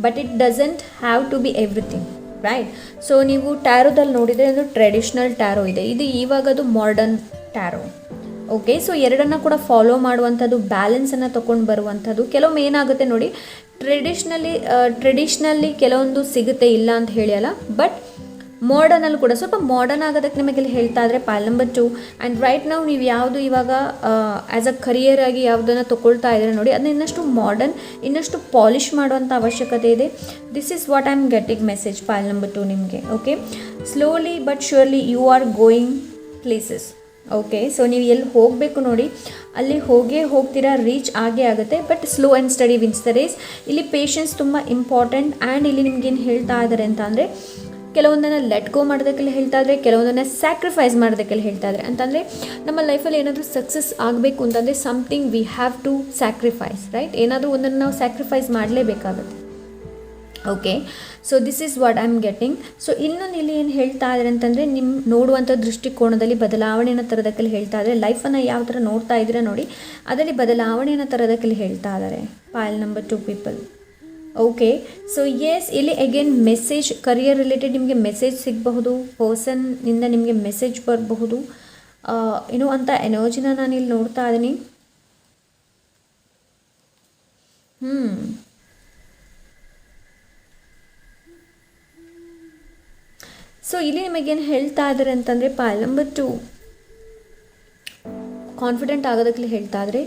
but it doesn't have to be everything, right? So ನೀವು ಟ್ಯಾರೋದಲ್ಲಿ ನೋಡಿದರೆ ಅದು ಟ್ರೆಡಿಷ್ನಲ್ ಟ್ಯಾರೋ ಇದೆ, ಇದು ಇವಾಗದು ಮಾಡರ್ನ್ ಟ್ಯಾರೋ. ಓಕೆ, ಸೊ ಎರಡನ್ನು ಕೂಡ ಫಾಲೋ ಮಾಡುವಂಥದ್ದು, ಬ್ಯಾಲೆನ್ಸನ್ನು ತೊಗೊಂಡು ಬರುವಂಥದ್ದು. ಕೆಲವೊಮ್ಮೆ ಏನಾಗುತ್ತೆ ನೋಡಿ, ಟ್ರೆಡಿಷ್ನಲ್ಲಿ ಕೆಲವೊಂದು ಸಿಗುತ್ತೆ, ಇಲ್ಲ ಅಂತ ಹೇಳಿಯಲ್ಲ, ಬಟ್ ಮಾಡರ್ನಲ್ಲಿ ಕೂಡ ಸ್ವಲ್ಪ ಮಾಡರ್ನ್ ಆಗೋದಕ್ಕೆ ನಿಮಗೆಲ್ಲ ಹೇಳ್ತಾ ಇದ್ರೆ ಪಾಲ್ ನಂಬರ್ 2. ಆ್ಯಂಡ್ ರೈಟ್ ನಾವು ನೀವು ಯಾವುದು ಇವಾಗ ಆ್ಯಸ್ ಅ ಕರಿಯರ್ ಆಗಿ ಯಾವುದನ್ನು ತೊಗೊಳ್ತಾ ಇದ್ರೆ ನೋಡಿ, ಅದನ್ನ ಇನ್ನಷ್ಟು ಮಾಡರ್ನ್, ಇನ್ನಷ್ಟು ಪಾಲಿಷ್ ಮಾಡುವಂಥ ಅವಶ್ಯಕತೆ ಇದೆ. This is what I am getting message pile number 2 ನಿಮಗೆ. Okay, slowly but surely you are going places. Okay, so ನೀವು ಎಲ್ಲಿ ಹೋಗಬೇಕು ನೋಡಿ, ಅಲ್ಲಿ ಹೋಗ್ತೀರಾ, ರೀಚ್ ಆಗೇ ಆಗುತ್ತೆ. But slow and steady wins the race. ಇಲ್ಲಿ ಪೇಷನ್ಸ್ ತುಂಬ ಇಂಪಾರ್ಟೆಂಟ್. ಆ್ಯಂಡ್ ಇಲ್ಲಿ ನಿಮ್ಗೇನು ಹೇಳ್ತಾ ಇದ್ದಾರೆ ಅಂತ ಅಂದರೆ, ಕೆಲವೊಂದನ್ನು ಲೆಟ್ ಗೋ ಮಾಡೋದಕ್ಕೆಲ್ಲ ಹೇಳ್ತಾ ಇದ್ದಾರೆ, ಕೆಲವೊಂದನ್ನು ಸ್ಯಾಕ್ರಿಫೈಸ್ ಮಾಡೋದಕ್ಕೆಲ್ಲ ಹೇಳ್ತಾ ಇದ್ದಾರೆ. ಅಂತಂದರೆ ನಮ್ಮ ಲೈಫಲ್ಲಿ ಏನಾದರೂ ಸಕ್ಸಸ್ ಆಗಬೇಕು ಅಂತಂದರೆ something we have to sacrifice, right? ಏನಾದರೂ ಒಂದನ್ನು ನಾವು ಸ್ಯಾಕ್ರಿಫೈಸ್ ಮಾಡಲೇಬೇಕಾಗುತ್ತೆ. Okay, so this is what I am getting. So ಇನ್ನೊಂದು ಇಲ್ಲಿ ಏನು ಹೇಳ್ತಾ ಇದ್ದಾರೆ ಅಂತಂದರೆ, ನಿಮ್ಮ ನೋಡುವಂಥ ದೃಷ್ಟಿಕೋನದಲ್ಲಿ ಬದಲಾವಣೆಯನ್ನು ತರೋದಕ್ಕೆಲ್ಲ ಹೇಳ್ತಾ ಇದ್ದಾರೆ. ಲೈಫನ್ನು ಯಾವ ಥರ ನೋಡ್ತಾ ಇದ್ದೀರಾ ನೋಡಿ, ಅದರಲ್ಲಿ ಬದಲಾವಣೆಯನ್ನು ತರೋದಕ್ಕೆಲ್ಲ ಹೇಳ್ತಾ ಇದ್ದಾರೆ pile number 2 people. Okay, so yes, ಇಲ್ಲಿ ಅಗೇನ್ ಮೆಸೇಜ್, ಕರಿಯರ್ ರಿಲೇಟೆಡ್ ನಿಮಗೆ ಮೆಸೇಜ್ ಸಿಗಬಹುದು, ಪರ್ಸನ್ನಿಂದ ನಿಮಗೆ ಮೆಸೇಜ್ ಬರಬಹುದು, ಅಂಥ ಎನರ್ಜಿನ ನಾನಿಲ್ಲಿ ನೋಡ್ತಾ ಇದ್ದೀನಿ. ಸೊ ಇಲ್ಲಿ ನಿಮಗೇನು ಹೇಳ್ತಾ ಇದ್ದಾರೆ ಅಂತಂದರೆ, ಪಾಲ್ ನಂಬರ್ 2 ಕಾನ್ಫಿಡೆಂಟ್ ಆಗೋದಕ್ಕೆ ಹೇಳ್ತಾ ಇದ್ರೆ,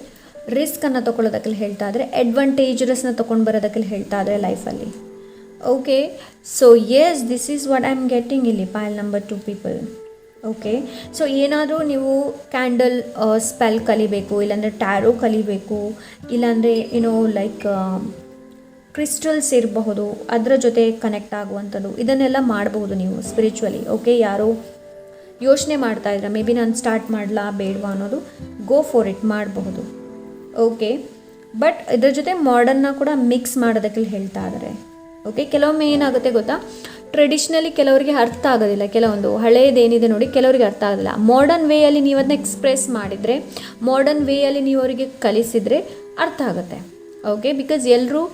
ರಿಸ್ಕನ್ನು ತೊಗೊಳ್ಳೋದಕ್ಕೆ ಹೇಳ್ತಾ ಇದ್ರೆ, ಅಡ್ವಾಂಟೇಜಸ್ನ ತೊಗೊಂಡು ಬರೋದಕ್ಕೆ ಹೇಳ್ತಾ ಇದ್ದಾರೆ ಲೈಫಲ್ಲಿ. Okay, so yes, this is what I am getting ಇಲ್ಲಿ pile number 2 people. Okay, so ಏನಾದರೂ ನೀವು ಕ್ಯಾಂಡಲ್ ಸ್ಪೆಲ್ ಕಲಿಬೇಕು, ಇಲ್ಲಾಂದರೆ ಟ್ಯಾರೋ ಕಲಿಬೇಕು, ಇಲ್ಲಾಂದರೆ ಲೈಕ್ ಕ್ರಿಸ್ಟಲ್ಸ್ ಇರಬಹುದು, ಅದರ ಜೊತೆ ಕನೆಕ್ಟ್ ಆಗುವಂಥದ್ದು, ಇದನ್ನೆಲ್ಲ ಮಾಡಬಹುದು ನೀವು ಸ್ಪಿರಿಚುವಲಿ. ಓಕೆ, ಯಾರೋ ಯೋಚನೆ ಮಾಡ್ತಾ ಇದ್ರೆ ಮೇ ಬಿ ನಾನು ಸ್ಟಾರ್ಟ್ ಮಾಡಲಾ ಬೇಡವಾ ಅನ್ನೋದು, ಗೋ ಫಾರ್ ಇಟ್, ಮಾಡಬಹುದು. ಓಕೆ, ಬಟ್ ಇದ್ರ ಜೊತೆ ಮಾಡರ್ನ್ನ ಕೂಡ ಮಿಕ್ಸ್ ಮಾಡೋದಕ್ಕೆ ಹೇಳ್ತಾ ಇದ್ದಾರೆ. ಓಕೆ, ಕೆಲವೊಮ್ಮೆ ಏನಾಗುತ್ತೆ ಗೊತ್ತಾ, ಟ್ರೆಡಿಷ್ನಲಿ ಕೆಲವರಿಗೆ ಅರ್ಥ ಆಗೋದಿಲ್ಲ, ಕೆಲವೊಂದು ಹಳೇದೇನಿದೆ ನೋಡಿ ಕೆಲವರಿಗೆ ಅರ್ಥ ಆಗೋದಿಲ್ಲ. ಮಾಡರ್ನ್ ವೇಯಲ್ಲಿ ನೀವು ಅದನ್ನ ಎಕ್ಸ್ಪ್ರೆಸ್ ಮಾಡಿದರೆ, ಮಾಡರ್ನ್ ವೇಯಲ್ಲಿ ನೀವು ಅವರಿಗೆ ಕಲಿಸಿದರೆ ಅರ್ಥ ಆಗುತ್ತೆ. ಓಕೆ, ಬಿಕಾಸ್ ಎಲ್ಲರೂ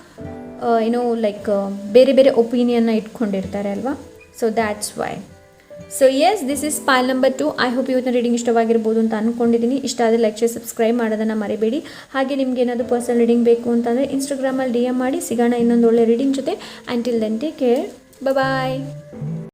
ಲೈಕ್ ಬೇರೆ ಬೇರೆ ಒಪಿನಿಯನ್ನ ಇಟ್ಕೊಂಡಿರ್ತಾರೆ ಅಲ್ವಾ. So that's why. So yes, this is pile number 2. I hope ಇವತ್ತಿನ ರೀಡಿಂಗ್ ಇಷ್ಟವಾಗಿರ್ಬೋದು ಅಂತ ಅಂದ್ಕೊಂಡಿದ್ದೀನಿ. ಇಷ್ಟ ಆದರೆ ಲೈಕ್ ಶೇರ್ ಸಬ್ಸ್ಕ್ರೈಬ್ ಮಾಡೋದನ್ನು ಮರಿಬೇಡಿ. ಹಾಗೆ ನಿಮ್ಗೆ ಏನಾದರೂ ಪರ್ಸನಲ್ ರೀಡಿಂಗ್ ಬೇಕು ಅಂತಂದರೆ ಇನ್ಸ್ಟಾಗ್ರಾಮಲ್ಲಿ DM ಮಾಡಿ. ಸಿಗೋಣ ಇನ್ನೊಂದು ಒಳ್ಳೆ ರೀಡಿಂಗ್ ಜೊತೆ. ಅಂಟಿಲ್ ದೆನ್ ಟೇಕ್ ಕೇರ್, ಬಾಯ್.